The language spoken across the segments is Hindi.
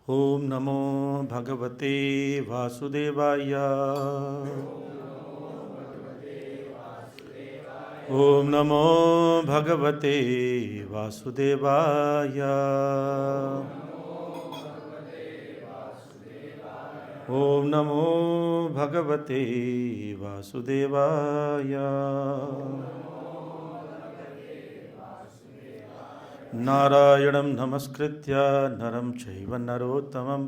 ओम नमो भगवते वासुदेवाय। ओम नमो भगवते वासुदेवाय। ओम नमो भगवते वासुदेवाय। नारायणं नमस्कृत्य नरं चैव नरोत्तमं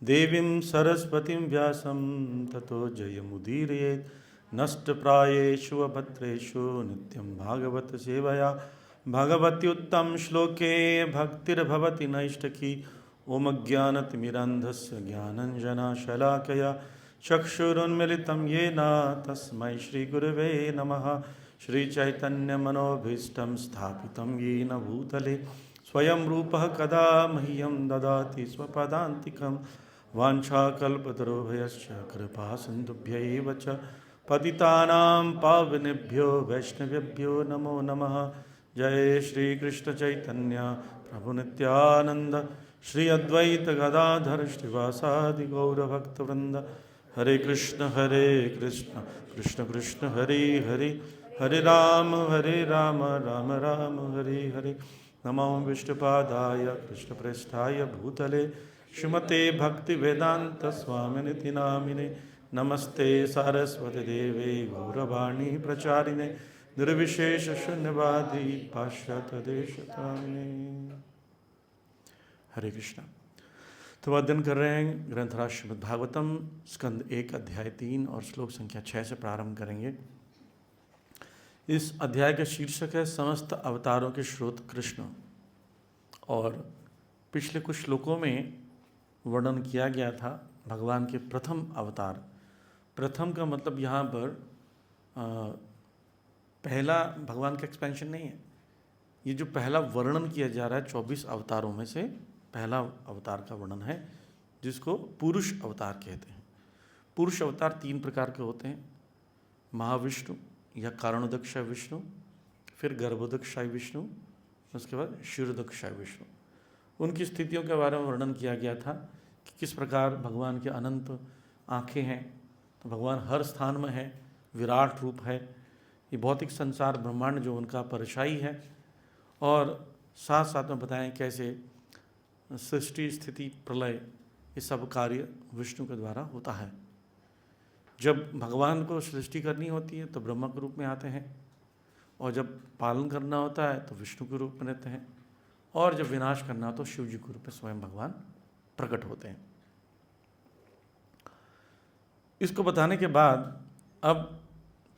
देवीं सरस्वतीं व्यासं ततो जयमुदीरयेत्। नष्टप्रायेषु अभद्रेषु नित्यं भागवत सेवया भगवत्युत्तम श्लोके भक्तिर्भवति नैष्ठकी। ओम ज्ञानतिमिरान्धस्य ज्ञानञ्जनशलाकया चक्षुरुन्मिलितं येन तस्मै श्रीगुरवे नमः। श्रीचैतन्यमनोभीष्टं स्थापितं येन भूतले स्वयं रूपः कदा मह्यं ददाति स्वपदान्तिकं। वाञ्छाकल्पतरुभ्यश्च कृपा सिन्धुभ्यैव च पतितानां पावनेभ्यो वैष्णवेभ्यो नमो नमः। जय श्री कृष्ण चैतन्य प्रभु नित्यानंद श्री अद्वैत गदाधर श्रीवासादि गौरभक्तवृंद। हरे कृष्ण कृष्ण कृष्ण हरे हरे, हरे राम राम राम हरे हरे। नमो विष्णुपादाय कृष्णप्रेष्ठाय भूतले श्रीमते भक्तिवेदांत स्वामिनिति नामिने। नमस्ते सारस्वती देवे गौरवाणी प्रचारिणे निर्विशेष शून्यवादी पाश्चात्य देशतारिणे। हरे कृष्णा। तो अध्ययन कर रहे हैं ग्रंथराज श्रीमद् भागवतम स्कंद 1 अध्याय 3 और श्लोक संख्या 6 से प्रारंभ करेंगे। इस अध्याय का शीर्षक है समस्त अवतारों के स्रोत कृष्ण। और पिछले कुछ श्लोकों में वर्णन किया गया था भगवान के प्रथम अवतार। प्रथम का मतलब यहाँ पर पहला भगवान का एक्सपेंशन नहीं है। ये जो पहला वर्णन किया जा रहा है 24 अवतारों में से पहला अवतार का वर्णन है, जिसको पुरुष अवतार कहते हैं। पुरुष अवतार 3 प्रकार के होते हैं, महाविष्णु या कारणोदक्षाय विष्णु, फिर गर्भोदक्षाय विष्णु, उसके बाद क्षीरोदक्षाय विष्णु। उनकी स्थितियों के बारे में वर्णन किया गया था कि किस प्रकार भगवान के अनंत आँखें हैं, तो भगवान हर स्थान में है, विराट रूप है। ये भौतिक संसार ब्रह्मांड जो उनका परछाई है। और साथ साथ में बताएं कैसे सृष्टि स्थिति प्रलय ये सब कार्य विष्णु के द्वारा होता है। जब भगवान को सृष्टि करनी होती है तो ब्रह्मा के रूप में आते हैं, और जब पालन करना होता है तो विष्णु के रूप में रहते हैं, और जब विनाश करना हो तो शिव जी के रूप में स्वयं भगवान प्रकट होते हैं। इसको बताने के बाद अब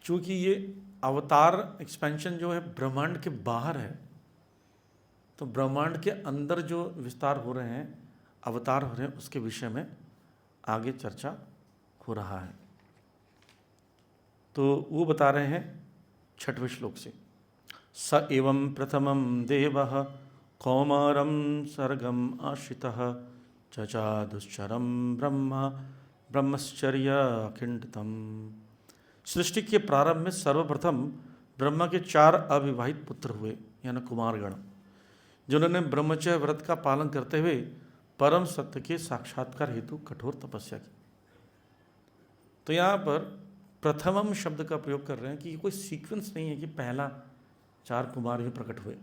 चूंकि ये अवतार एक्सपेंशन जो है ब्रह्मांड के बाहर है, तो ब्रह्मांड के अंदर जो विस्तार हो रहे हैं, अवतार हो रहे हैं, उसके विषय में आगे चर्चा हो रहा है। तो वो बता रहे हैं 6वें श्लोक से। स एवं प्रथमं देवः कौमारं सर्गम आश्रितः चचादुश्चरं ब्रह्मश्चर्य अखिंडतम। सृष्टि के प्रारंभ में सर्वप्रथम ब्रह्मा के 4 अविवाहित पुत्र हुए, यानी कुमारगण, जिन्होंने ब्रह्मचर्य व्रत का पालन करते हुए परम सत्य के साक्षात्कार हेतु कठोर तपस्या की। तो यहाँ पर प्रथमम शब्द का प्रयोग कर रहे हैं कि ये कोई सीक्वेंस नहीं है कि पहला 4 कुमार ही प्रकट हुए,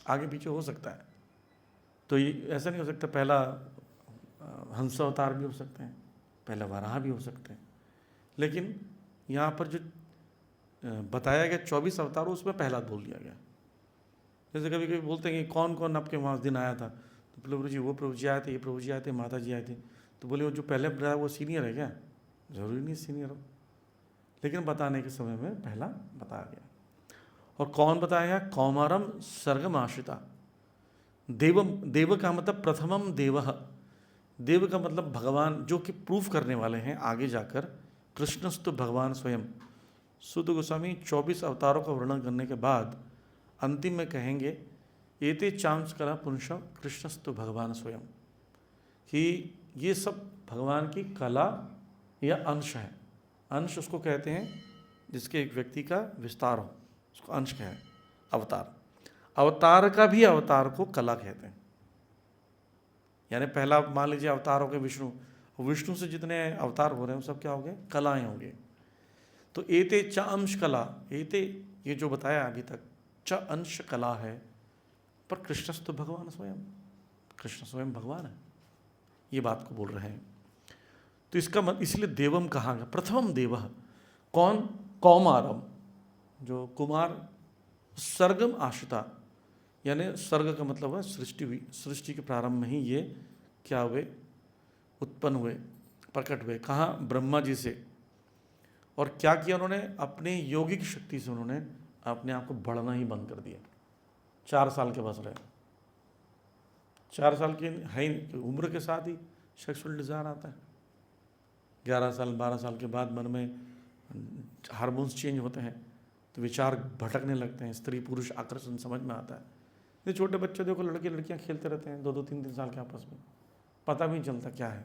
आगे पीछे हो सकता है। तो ये ऐसा नहीं हो सकता, पहला हंस अवतार भी हो सकते हैं, पहला वराह भी हो सकते हैं, लेकिन यहाँ पर जो बताया गया 24 अवतारों उसमें पहला बोल दिया गया। जैसे कभी कभी बोलते हैं कि कौन कौन आपके वहाँ उस दिन आया था, तो प्रभु जी वो प्रभु जी आए थे, ये प्रभु जी आए थे, माता जी आए थे। तो बोले वो जो पहले बताया वो सीनियर है क्या? जरूरी नहीं सीनियर हो, लेकिन बताने के समय में पहला बताया गया। और कौन बताया गया? कौमारम सर्गम आश्रिता। देव का मतलब प्रथमम देवः। देव का मतलब भगवान, जो कि प्रूफ करने वाले हैं आगे जाकर। कृष्णस्तु भगवान स्वयं। सुत गोस्वामी 24 अवतारों का वर्णन करने के बाद अंतिम में कहेंगे एते चांस कला पुरुष कृष्णस्तु भगवान स्वयं, कि ये सब भगवान की कला या अंश है। अंश उसको कहते हैं जिसके एक व्यक्ति का विस्तार हो, उसको अंश कहे अवतार। अवतार का भी अवतार को कला कहते हैं। यानी पहला मान लीजिए अवतार हो गए विष्णु, विष्णु से जितने अवतार हो रहे हैं वो सब क्या हो गए, कलाएं हो गए। तो एते च अंश कला, एते ये जो बताया अभी तक च अंश कला है, पर कृष्णस्तु भगवान स्वयं, कृष्ण स्वयं भगवान है, ये बात को बोल रहे हैं। तो इसका मतलब इसलिए देवम कहा गया, प्रथमम देव कौन, कौमारम, जो कुमार सर्गम आश्रिता, यानी सर्ग का मतलब है सृष्टि हुई, सृष्टि के प्रारंभ में ही ये क्या हुए, उत्पन्न हुए, प्रकट हुए। कहाँ, ब्रह्मा जी से। और क्या किया उन्होंने, अपने योगिक शक्ति से उन्होंने अपने आप को बढ़ना ही बंद कर दिया। 4 साल के बस रहे, 4 साल की है ही उम्र के साथ ही सेक्सुअल डिज़ायर आता है। 11 साल 12 साल के बाद मन में हार्मोन्स चेंज होते हैं, तो विचार भटकने लगते हैं, स्त्री पुरुष आकर्षण समझ में आता है। ये छोटे बच्चे देखो, लड़के लड़कियां खेलते रहते हैं 2-2 3-3 साल के आपस में, पता भी नहीं चलता क्या है।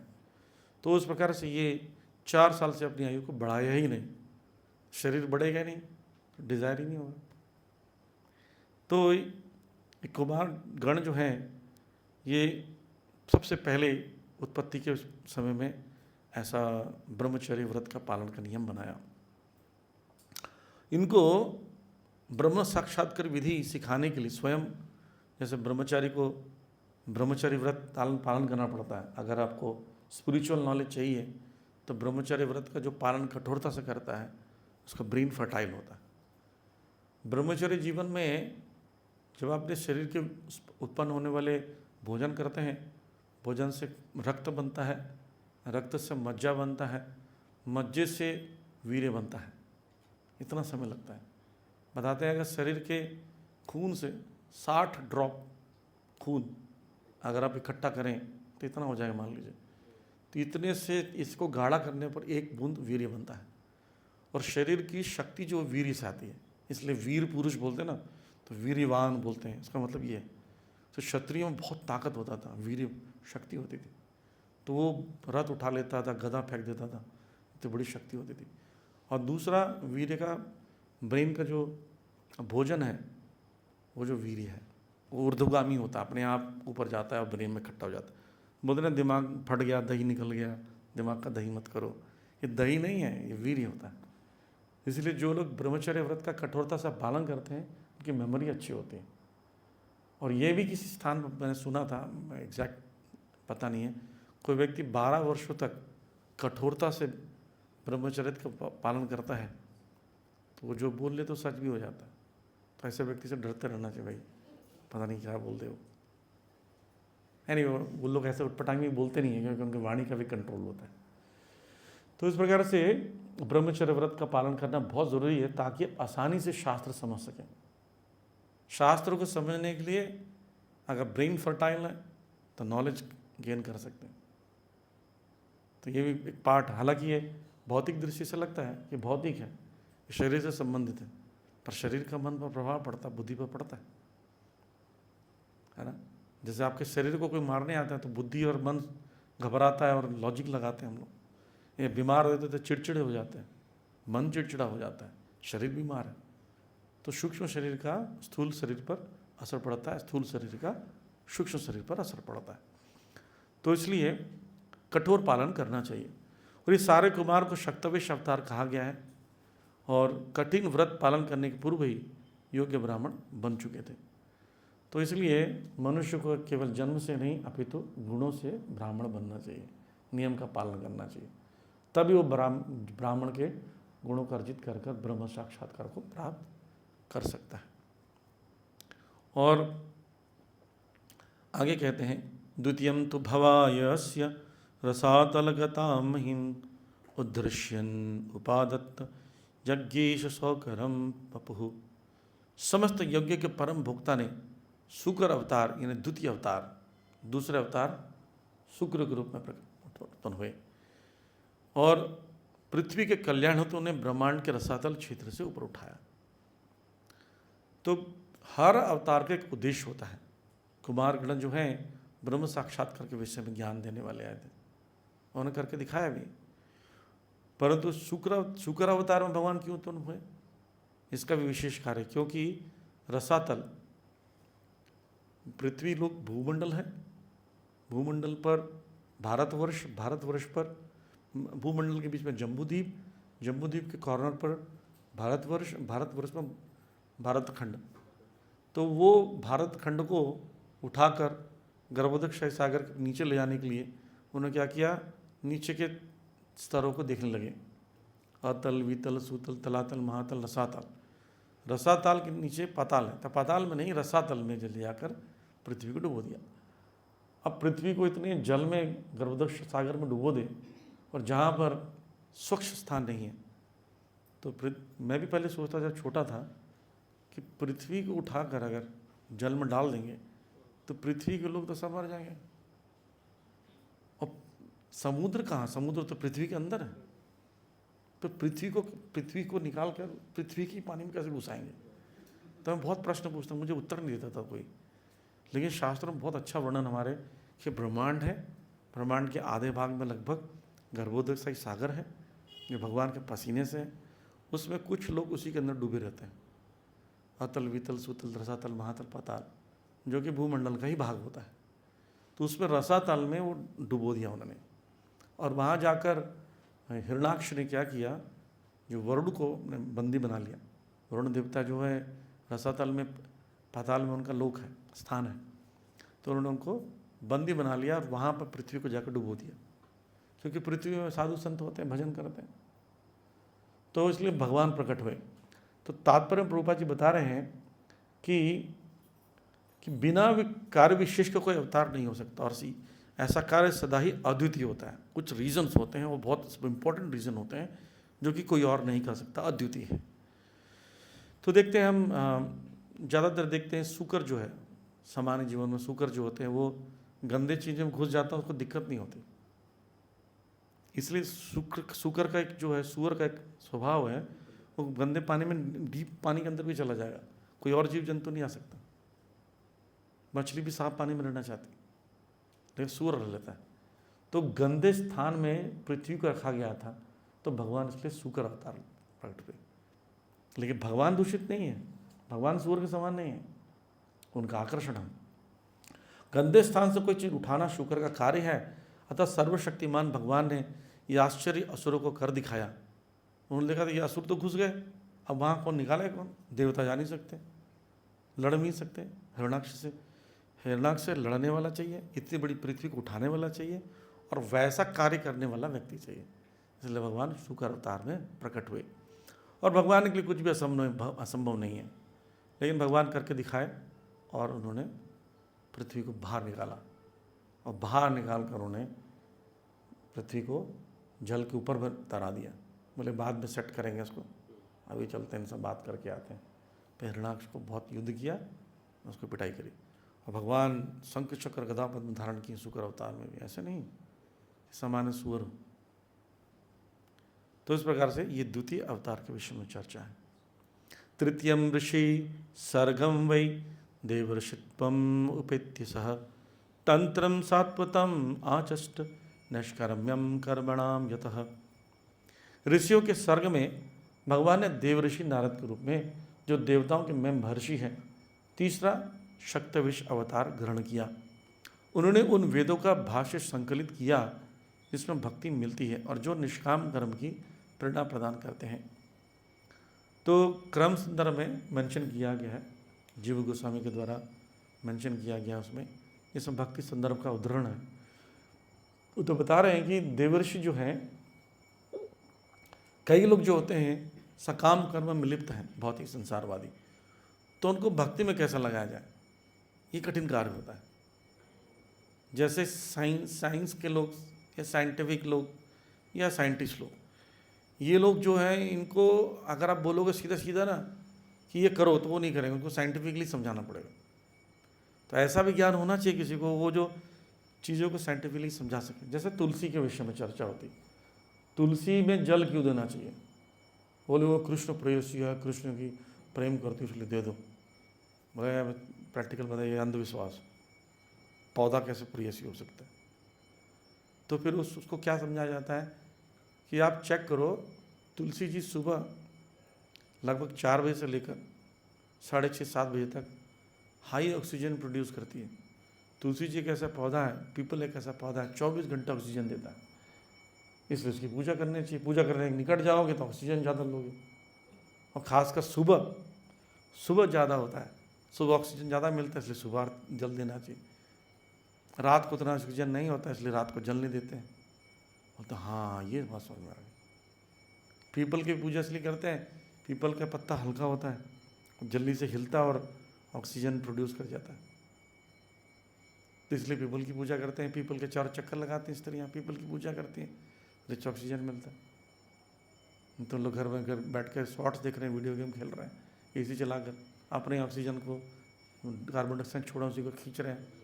तो उस प्रकार से ये 4 साल से अपनी आयु को बढ़ाया ही नहीं, शरीर बढ़ेगा नहीं तो डिज़ायर ही नहीं होगा। तो कुमार गण जो हैं ये सबसे पहले उत्पत्ति के समय में ऐसा ब्रह्मचर्य व्रत का पालन का नियम बनाया। इनको ब्रह्म साक्षात्कार विधि सिखाने के लिए स्वयं, जैसे ब्रह्मचारी को ब्रह्मचर्य व्रत पालन करना पड़ता है, अगर आपको स्पिरिचुअल नॉलेज चाहिए तो ब्रह्मचर्य व्रत का जो पालन कठोरता से करता है उसका ब्रेन फर्टाइल होता है। ब्रह्मचर्य जीवन में जब अपने शरीर के उत्पन्न होने वाले भोजन करते हैं, भोजन से रक्त बनता है, रक्त से मज्जा बनता है, मज्जे से वीर्य बनता है, इतना समय लगता है। बताते हैं अगर शरीर के खून से 60 ड्रॉप खून अगर आप इकट्ठा करें तो इतना हो जाएगा मान लीजिए, तो इतने से इसको गाढ़ा करने पर 1 बूंद वीर्य बनता है। और शरीर की शक्ति जो वीर्य से आती है, इसलिए वीर पुरुष बोलते हैं ना, तो वीर्यवान बोलते हैं, इसका मतलब ये है। तो क्षत्रियों में बहुत ताकत होता था, वीर्य शक्ति होती थी, तो वो रथ उठा लेता था, गदा फेंक देता था, तो बड़ी शक्ति होती थी। और दूसरा वीर्य का, ब्रेन का जो भोजन है वो जो वीर्य है वो ऊर्ध्वगामी होता है, अपने आप ऊपर जाता है और ब्रेन में इकट्ठा हो जाता है। बोलते ना दिमाग फट गया, दही निकल गया, दिमाग का दही मत करो, ये दही नहीं है, ये वीर्य होता है। इसलिए जो लोग ब्रह्मचर्य व्रत का कठोरता से पालन करते हैं उनकी मेमोरी अच्छी होती है। और ये भी किसी स्थान पर मैंने सुना था, एग्जैक्ट पता नहीं है, कोई व्यक्ति 12 वर्षों तक कठोरता से ब्रह्मचर्य का पालन करता है तो वो जो बोल ले तो सच भी हो जाता है। तो ऐसे व्यक्ति से डरते रहना चाहिए, भाई पता नहीं क्या बोलते हो। वो लोग ऐसे उटपटांग में बोलते नहीं है क्योंकि उनकी वाणी का भी कंट्रोल होता है। तो इस प्रकार से ब्रह्मचर्य व्रत का पालन करना बहुत ज़रूरी है ताकि आसानी से शास्त्र समझ सकें। शास्त्र को समझने के लिए अगर ब्रेन फर्टाइल है तो नॉलेज गेन कर सकते हैं। तो ये भी एक पार्ट, हालांकि ये भौतिक दृष्टि से लगता है कि भौतिक है, शरीर से संबंधित है, पर शरीर का मन पर प्रभाव पड़ता है, बुद्धि पर पड़ता है ना। जैसे आपके शरीर को कोई मारने आता है तो बुद्धि और मन घबराता है और लॉजिक लगाते हैं हम लोग। ये बीमार होते तो चिड़चिड़े हो जाते हैं, मन चिड़चिड़ा हो जाता है, शरीर बीमार है। तो सूक्ष्म शरीर का स्थूल शरीर पर असर पड़ता है, स्थूल शरीर का सूक्ष्म शरीर पर असर पड़ता है। तो इसलिए कठोर पालन करना चाहिए। और ये सारे कुमार को शक्तवेश अवतार कहा गया है और कठिन व्रत पालन करने के पूर्व ही योग्य ब्राह्मण बन चुके थे। तो इसलिए मनुष्य को केवल जन्म से नहीं अपितु गुणों से ब्राह्मण बनना चाहिए, नियम का पालन करना चाहिए, तभी वो ब्राह्मण के गुणों का अर्जित कर कर ब्रह्म साक्षात्कार को प्राप्त कर सकता है। और आगे कहते हैं, द्वितीयं तु भवायस्य रसातलगतां महिं उद्धृष्यन् उपादत्त यज्ञेश सौकरम पपुः। समस्त यज्ञ के परम भोक्ता ने शुक्र अवतार यानी द्वितीय अवतार, दूसरे अवतार शुक्र के रूप में उत्पन्न हुए और पृथ्वी के कल्याण हेतु उन्हें ब्रह्मांड के रसातल क्षेत्र से ऊपर उठाया। तो हर अवतार का एक उद्देश्य होता है। कुमारगण जो हैं ब्रह्म साक्षात्कार के विषय में ज्ञान देने वाले आए थे, उन्होंने करके दिखाया भी। परंतु शुक्र अवतार में भगवान क्यों उत्पन्न हुए, इसका भी विशेष कार्य, क्योंकि रसातल पृथ्वी लोक भूमंडल है, भूमंडल पर भारतवर्ष पर भूमंडल के बीच में जम्बूद्वीप, जम्बूद्वीप के कॉर्नर पर भारतवर्ष पर भारतखंड। तो वो भारतखंड को उठाकर गर्भोदक सागर के नीचे ले जाने के लिए उन्होंने क्या किया, नीचे के स्तरों को देखने लगे। अतल, वितल, सुतल, तलातल, महातल, रसातल। रसातल के नीचे पाताल है, तो पाताल में नहीं, रसातल में जल जाकर पृथ्वी को डुबो दिया। अब पृथ्वी को इतने जल में गर्भोदक सागर में डुबो दे और जहाँ पर स्वच्छ स्थान नहीं है, तो मैं भी पहले सोचता जब छोटा था कि पृथ्वी को उठाकर अगर जल में डाल देंगे तो पृथ्वी के लोग तो सब मर जाएंगे। और समुद्र कहाँ, समुद्र तो पृथ्वी के अंदर है, तो पृथ्वी को निकाल कर पृथ्वी की पानी में कैसे घुसाएंगे। तो मैं बहुत प्रश्न पूछता, मुझे उत्तर नहीं देता था कोई। लेकिन शास्त्रों में बहुत अच्छा वर्णन हमारे कि ब्रह्मांड है, ब्रह्मांड के आधे भाग में लगभग गर्भोदक सागर है जो भगवान के पसीने से है, उसमें कुछ लोग उसी के अंदर डूबे रहते हैं। अतल, वितल, सुतल, रसातल, महातल, पाताल, जो कि भूमंडल का ही भाग होता है। तो उसमें रसातल में वो डुबो दिया उन्होंने। और वहाँ जाकर हिरणाक्ष ने क्या किया, जो वरुण को बंदी बना लिया। वरुण देवता जो है रसातल में, पाताल में उनका लोक है, स्थान है, तो उन्होंने उनको बंदी बना लिया और वहाँ पर पृथ्वी को जाकर डुबो दिया। क्योंकि पृथ्वी में साधु संत होते हैं, भजन करते हैं, तो इसलिए भगवान प्रकट हुए। तो तात्पर्य प्रभुपाद जी बता रहे हैं कि बिना कार्य विशेष का कोई अवतार नहीं हो सकता, और ऐसा कार्य सदा ही अद्वितीय होता है। कुछ रीजन्स होते हैं, वो बहुत इंपॉर्टेंट रीज़न होते हैं जो कि कोई और नहीं कर सकता, अद्वितीय है। तो देखते हैं हम ज़्यादातर देखते हैं शुकर जो है सामान्य जीवन में, शुकर जो होते हैं वो गंदे चीज़ों में घुस जाता है, उसको दिक्कत नहीं होती। इसलिए शुकर का एक जो है, सूअर का एक स्वभाव है, वो गंदे पानी में, डीप पानी के अंदर भी चला जाएगा, कोई और जीव जंतु नहीं आ सकता। मछली भी साफ पानी में रहना चाहती, लेकिन सूअर रह लेता है। तो गंदे स्थान में पृथ्वी को रखा गया था, तो भगवान इसलिए शुकर अवतार प्रकट हुए। लेकिन भगवान दूषित नहीं है, भगवान सूअर के समान नहीं है, उनका आकर्षण है। गंदे स्थान से कोई चीज़ उठाना शुकर का कार्य है। अतः सर्वशक्तिमान भगवान ने ये आश्चर्य असुरों को कर दिखाया। उन्होंने देखा था ये असुर तो घुस गए, अब वहाँ कौन निकाले, कौन, देवता जा नहीं सकते, लड़ नहीं सकते हिरणाक्ष से। हिरणाक्ष से लड़ने वाला चाहिए, इतनी बड़ी पृथ्वी को उठाने वाला चाहिए, और वैसा कार्य करने वाला व्यक्ति चाहिए। इसलिए भगवान शुकर अवतार में प्रकट हुए। और भगवान के लिए कुछ भी असंभव नहीं है, लेकिन भगवान करके दिखाए, और उन्होंने पृथ्वी को बाहर निकाला, और बाहर निकाल कर उन्होंने पृथ्वी को जल के ऊपर तरा दिया। बोले बाद में सेट करेंगे इसको, अभी चलते हैं, इनसे बात करके आते हैं। फिर हिरणाक्ष को बहुत युद्ध किया, उसको पिटाई करी, और भगवान शंख चक्र गदा पद्म धारण किए शुक्र अवतार में भी, ऐसे नहीं सामान्य सूअर हो। तो इस प्रकार से ये द्वितीय अवतार के विषय में चर्चा है। तृतीयम ऋषि सर्गम वै देवर्षित्वम उपेत्य सह तंत्रम सात्वतम आचष्ट नैष्कर्म्यम कर्मणाम यतः। ऋषियों के सर्ग में भगवान ने देवऋषि नारद के रूप में, जो देवताओं के में महर्षि हैं, तीसरा शक्तविश अवतार ग्रहण किया। उन्होंने उन वेदों का भाष्य संकलित किया जिसमें भक्ति मिलती है और जो निष्काम कर्म की प्रेरणा प्रदान करते हैं। तो क्रम संदर्भ में मेंशन किया गया है, जीव गोस्वामी के द्वारा मेंशन किया गया उसमें, इसमें भक्ति संदर्भ का उदाहरण है। वो तो बता रहे हैं कि देवर्षि जो हैं, कई लोग जो होते हैं सकाम कर्म में लिप्त हैं, बहुत ही संसारवादी, तो उनको भक्ति में कैसा लगाया जाए, ये कठिन कार्य होता है। जैसे साइंस के लोग या साइंटिफिक लोग या साइंटिस्ट लोग, ये लोग जो हैं, इनको अगर आप बोलोगे सीधा सीधा ना कि ये करो, तो वो नहीं करेंगे, उनको साइंटिफिकली समझाना पड़ेगा। तो ऐसा भी ज्ञान होना चाहिए किसी को, वो जो चीज़ों को साइंटिफिकली समझा सके। जैसे तुलसी के विषय में चर्चा होती, तुलसी में जल क्यों देना चाहिए, बोले वो कृष्ण प्रेयसी है, कृष्ण की प्रेम करती इसलिए दे दो। बोले प्रैक्टिकल बताइए, अंधविश्वास, पौधा कैसे प्रेयसी हो सकता है। तो फिर उसको क्या समझाया जाता है कि आप चेक करो, तुलसी जी सुबह लगभग 4 बजे से लेकर 6:30-7 बजे तक हाई ऑक्सीजन प्रोड्यूस करती है। तुलसी जी एक ऐसा पौधा है, पीपल एक ऐसा पौधा है 24 घंटे ऑक्सीजन देता है, इसलिए उसकी पूजा करनी चाहिए। पूजा करने के निकट जाओगे तो ऑक्सीजन ज़्यादा लोगे, और ख़ासकर सुबह, सुबह ज़्यादा होता है, सुबह ऑक्सीजन ज़्यादा मिलता है, इसलिए सुबह जल देना चाहिए। रात को उतना ऑक्सीजन नहीं होता इसलिए रात को जल नहीं देते हैं। बोलते हाँ ये बात समझ में आ गई। पीपल की पूजा इसलिए करते हैं, पीपल का पत्ता हल्का होता है, जल्दी से हिलता है और ऑक्सीजन प्रोड्यूस कर जाता है, तो इसलिए पीपल की पूजा करते हैं। पीपल के 4 चक्कर लगाते हैं स्त्रियाँ, पीपल की पूजा करती हैं, रिच ऑक्सीजन मिलता है। तो लोग घर में घर बैठ कर शॉर्ट्स देख रहे हैं, वीडियो गेम खेल रहे हैं, एसी चलाकर अपने ऑक्सीजन को, कार्बन डाइऑक्साइड छोड़ा उसी को खींच रहे हैं।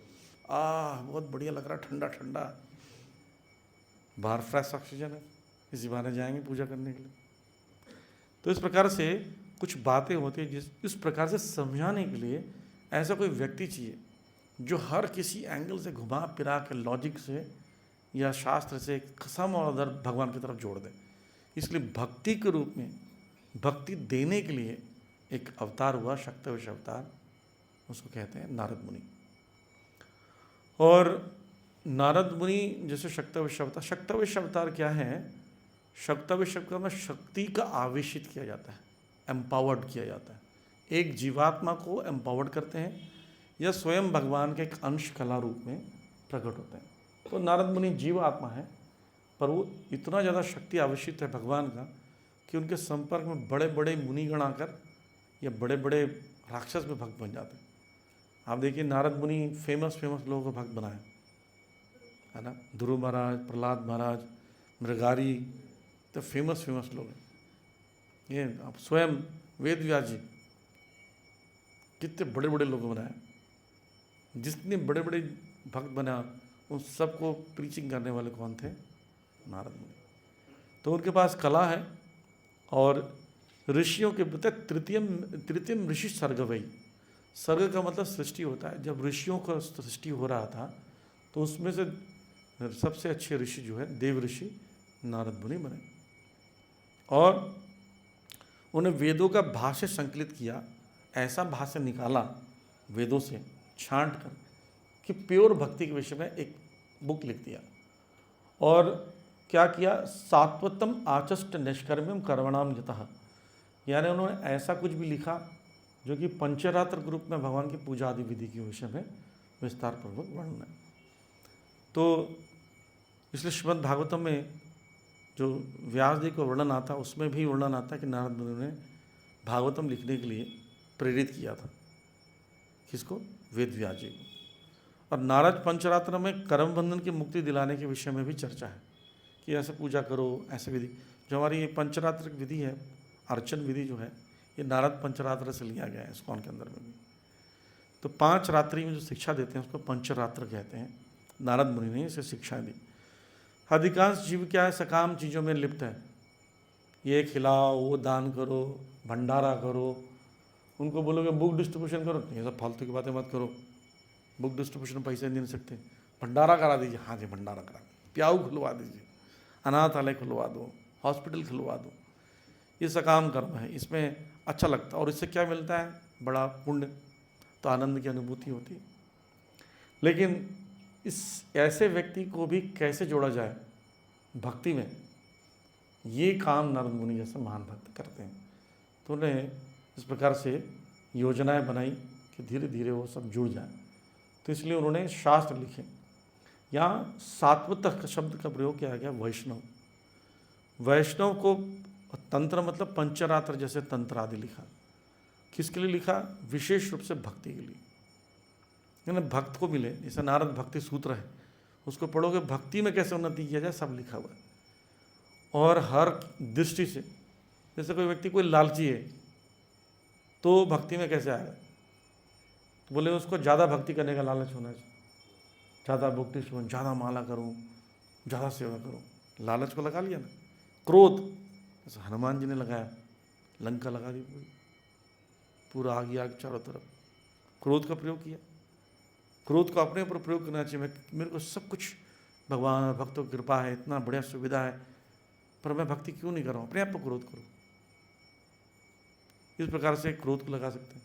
बहुत बढ़िया लग रहा है, ठंडा ठंडा, बाहर फ्रेश ऑक्सीजन है, इसी बहाने जाएंगे पूजा करने के लिए। तो इस प्रकार से कुछ बातें होती हैं, इस प्रकार से समझाने के लिए ऐसा कोई व्यक्ति चाहिए जो हर किसी एंगल से घुमा फिरा के लॉजिक से या शास्त्र से कसम और अदर भगवान की तरफ जोड़ दे। इसलिए भक्ति के रूप में, भक्ति देने के लिए एक अवतार हुआ, शक्तविश अवतार, उसको कहते हैं नारद मुनि। और नारद मुनि जैसे शक्तविश अवतार, शक्तविश अवतार क्या है? शक्तविश अवतार में शक्ति का आवेशित किया जाता है, एम्पावर्ड किया जाता है। एक जीवात्मा को एम्पावर्ड करते हैं या स्वयं भगवान के एक अंश कला रूप में प्रकट होते हैं। तो नारद मुनि जीव आत्मा है, पर वो इतना ज़्यादा शक्ति आवेशित है भगवान का कि उनके संपर्क में बड़े बड़े मुनिगण आकर या बड़े बड़े राक्षस भी भक्त बन जाते हैं। आप देखिए नारद मुनि फेमस लोगों को भक्त बनाए, है ना, ध्रुव महाराज, प्रहलाद महाराज, मृगारी, तो फेमस लोग हैं। ये आप स्वयं वेद व्यास जी कितने बड़े बड़े लोग बनाए, जितने बड़े बड़े भक्त बना उन सबको प्रीचिंग करने वाले कौन थे? नारद मुनि। तो उनके पास कला है। और ऋषियों के बता तृतीयम ऋषि सर्ग वही, सर्ग का मतलब सृष्टि होता है। जब ऋषियों का सृष्टि हो रहा था तो उसमें से सबसे अच्छे ऋषि जो है देव ऋषि नारद मुनि बने, और उन्हें वेदों का भाष्य संकलित किया, ऐसा भाष्य निकाला वेदों से छांट कर कि प्योर भक्ति के विषय में एक बुक लिख दिया। और क्या किया? सात्वतम आचष्ट निष्कर्म्यम कर्मणाम यतः, यानी उन्होंने ऐसा कुछ भी लिखा जो कि पंचरात्र ग्रुप में भगवान की पूजा आदि विधि के विषय में विस्तार पूर्वक वर्णन है। तो इसलिए श्रीमद् भागवतम में जो व्यास जी को वर्णन आता है उसमें भी वर्णन आता है कि नारद मुनि ने भागवतम लिखने के लिए प्रेरित किया था। किसको? वेद व्यास जी को। और नारद पंचरात्र में कर्म बंधन की मुक्ति दिलाने के विषय में भी चर्चा है कि ऐसे पूजा करो, ऐसे विधि। जो हमारी ये पंचरात्र विधि है, अर्चन विधि जो है, ये नारद पंचरात्र से लिया गया है इस्कॉन के अंदर में भी। तो 5 रात्रि में जो शिक्षा देते हैं उसको पंचरात्र कहते हैं। नारद मुनि ने इसे शिक्षा दी। अधिकांश जीव क्या है? सकाम चीज़ों में लिप्त है, ये खिलाओ, वो दान करो, भंडारा करो। उनको बोलोगे बुक डिस्ट्रीब्यूशन करो, ये सब फालतू की बातें मत करो, बुक डिस्ट्रीब्यूशन पैसे नहीं दे सकते, भंडारा करा दीजिए। हाँ जी भंडारा करा, प्याऊ खुलवा दीजिए, अनाथालय खुलवा दो, हॉस्पिटल खुलवा दो। ये सकाम कर्म है, इसमें अच्छा लगता है और इससे क्या मिलता है? बड़ा पुण्य, तो आनंद की अनुभूति होती है। लेकिन इस ऐसे व्यक्ति को भी कैसे जोड़ा जाए भक्ति में, ये काम नारद मुनि जैसे महान भक्त करते हैं। तो उन्हें इस प्रकार से योजनाएं बनाई कि धीरे धीरे वो सब जुड़ जाए। तो इसलिए उन्होंने शास्त्र लिखे। यहाँ सात्वत शब्द का प्रयोग किया गया, वैष्णव। वैष्णव को तंत्र मतलब पंचरात्र जैसे तंत्र आदि लिखा। किसके लिए लिखा? विशेष रूप से भक्ति के लिए, यानी भक्त को मिले। जैसे नारद भक्ति सूत्र है, उसको पढ़ोगे भक्ति में कैसे उन्नति किया जाए सब लिखा हुआ है। और हर दृष्टि से, जैसे कोई व्यक्ति कोई लालची है तो भक्ति में कैसे आएगा? तो बोले उसको ज़्यादा भक्ति करने का लालच होना चाहिए, ज़्यादा भक्ति सुन, ज़्यादा माला करूँ, ज़्यादा सेवा करूँ। लालच को लगा लिया ना। क्रोध, जैसे हनुमान जी ने लगाया, लंका लगा दी, पूरा आग आग चारों तरफ, क्रोध का प्रयोग किया। क्रोध को अपने ऊपर प्रयोग करना चाहिए। मेरे को सब कुछ भगवान और भक्तों की कृपा है, इतना बढ़िया सुविधा है, पर मैं भक्ति क्यों नहीं कर रहा हूँ? अपने आप पर क्रोध करो। इस प्रकार से क्रोध को लगा सकते हैं।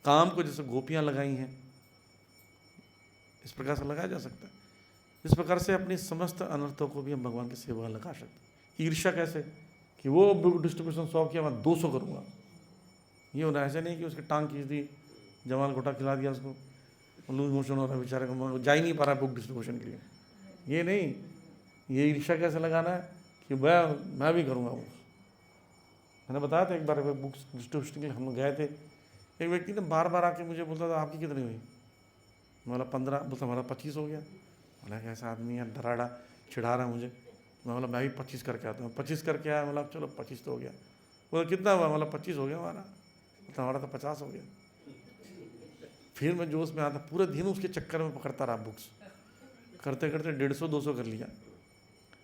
काम को जैसे गोपियाँ लगाई हैं, इस प्रकार से लगाया जा सकता है। इस प्रकार से अपनी समस्त अनर्थों को भी हम भगवान की सेवा में लगा सकते हैं। ईर्ष्या कैसे कि वो बुक डिस्ट्रीब्यूशन 100 किया, मैं 200 करूँगा, ये होना। ऐसे नहीं कि उसकी टांग खींच दी, जमाल घोटा खिला दिया उसको, लूज मोशन हो रहा है बेचारे को, जा ही नहीं पा रहा है बुक डिस्ट्रीब्यूशन के लिए, ये नहीं। ये ईर्ष्या कैसे लगाना है कि मैं भी करूँगा वो। मैंने बताया था एक बार बुक्स डिस्ट्रीब्यूशन के लिए हम गए थे, एक व्यक्ति ने बार बार आके मुझे बोलता था आपकी कितनी हुई, बोला 15, बोलता हमारा 25 हो गया। बोला कैसा आदमी है, डराड़ा चिढ़ा रहा है मुझे। मैं बोला मैं भी 25 करके आता हूँ। 25 करके आया, बोला चलो 25 तो हो गया। बोला कितना हुआ, बोला 25 हो गया हमारा। बोलता हमारा तो 50 हो गया। फिर मैं जोश में आता, पूरे दिन उसके चक्कर में पकड़ता रहा बुक्स, करते करते 150-200 कर लिया।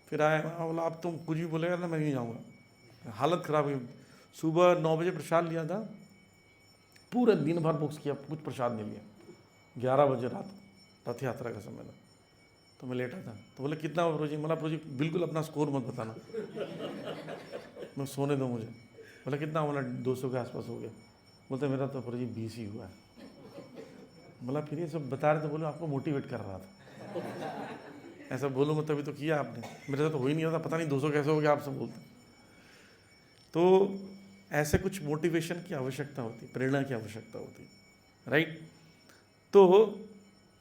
फिर आया, बोला अब तुम कुछ भी बोलेगा ना मैं नहीं जाऊँगा। हालत ख़राब हुई। सुबह 9 बजे प्रसाद लिया था, पूरे दिन भर बुक्स किया, कुछ प्रसाद नहीं लिया। 11 बजे रात, रथ यात्रा का समय था, तो मैं लेटा था। तो बोले कितना हुआ प्रोजी, मतलब प्रोजी बिल्कुल अपना स्कोर मत बताना, मैं सोने दो मुझे। बोला कितना, बोला 200 के आसपास हो गया। बोलते मेरा तो प्रोजी 20 ही हुआ है। बोला फिर ये सब बता रहे थे, बोले आपको मोटिवेट कर रहा था। ऐसा बोलूँगा तभी तो किया आपने, मेरे से तो हो ही नहीं रहा था, पता नहीं 200 कैसे हो गया, आप सब बोलते। तो ऐसे कुछ मोटिवेशन की आवश्यकता होती, प्रेरणा की आवश्यकता होती, राइट। तो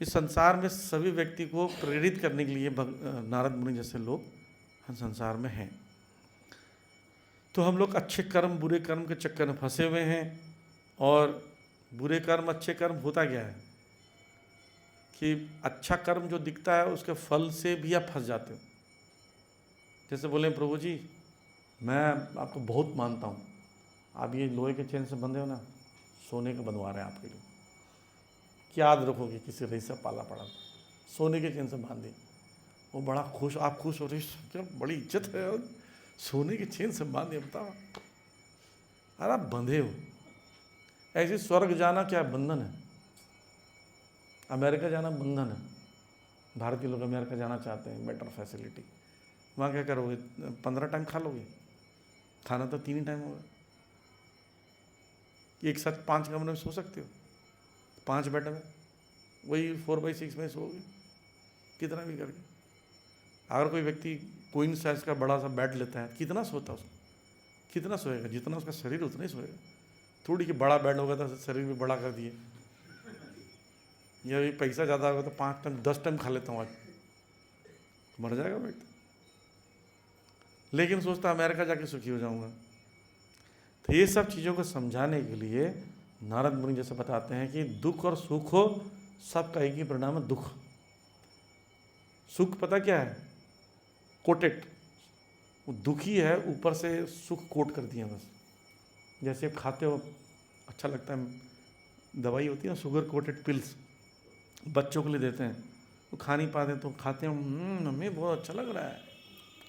इस संसार में सभी व्यक्ति को प्रेरित करने के लिए नारद मुनि जैसे लोग हम संसार में हैं। तो हम लोग अच्छे कर्म बुरे कर्म के चक्कर में फंसे हुए हैं। और बुरे कर्म अच्छे कर्म होता क्या है कि अच्छा कर्म जो दिखता है उसके फल से भी आप फंस जाते हो। जैसे बोले प्रभु जी मैं आपको बहुत मानता हूँ, आप ये लोहे के चेन से बंधे हो ना, सोने के बनवा रहे हैं आपके लिए, क्या याद रखोगे किसी रईस से पाला पड़ा, सोने के चेन से बांध दी। वो बड़ा खुश, आप खुश हो रही, क्या बड़ी इज्जत है, सोने के चेन से बांध दिया, बताओ। अरे आप बंधे हो। ऐसे स्वर्ग जाना क्या बंधन है, अमेरिका जाना बंधन है। भारतीय लोग अमेरिका जाना चाहते हैं, बेटर फैसिलिटी। वहाँ क्या करोगे, 15 टाइम खा लोगे, खाना तो 3 ही टाइम होगा। एक साथ 5 कमरे में सो सकते हो, 5 बेड में, वही 4x6 में सोओगे, कितना भी करके। अगर कोई व्यक्ति क्वीन साइज का बड़ा सा बेड लेता है, कितना सोता है उसको, कितना सोएगा, जितना उसका शरीर उतना ही सोएगा। थोड़ी कि बड़ा बेड होगा तो शरीर भी बड़ा कर दिए, या पैसा ज़्यादा होगा तो 5 टाइम 10 टाइम खा लेता हूँ आज, मर जाएगा व्यक्ति। लेकिन सोचता अमेरिका जाके सुखी हो जाऊँगा। तो ये सब चीज़ों को समझाने के लिए नारद मुनि जैसे बताते हैं कि दुख और सुख हो, सबका एक ही परिणाम है, दुख। सुख पता क्या है, कोटेड, वो दुखी है, ऊपर से सुख कोट कर दिया बस। जैसे आप खाते हो, अच्छा लगता है, दवाई होती है ना, शुगर कोटेड पिल्स, बच्चों के लिए देते हैं, वो खा नहीं पाते तो खाते हैं, मम्मी बहुत अच्छा लग रहा है,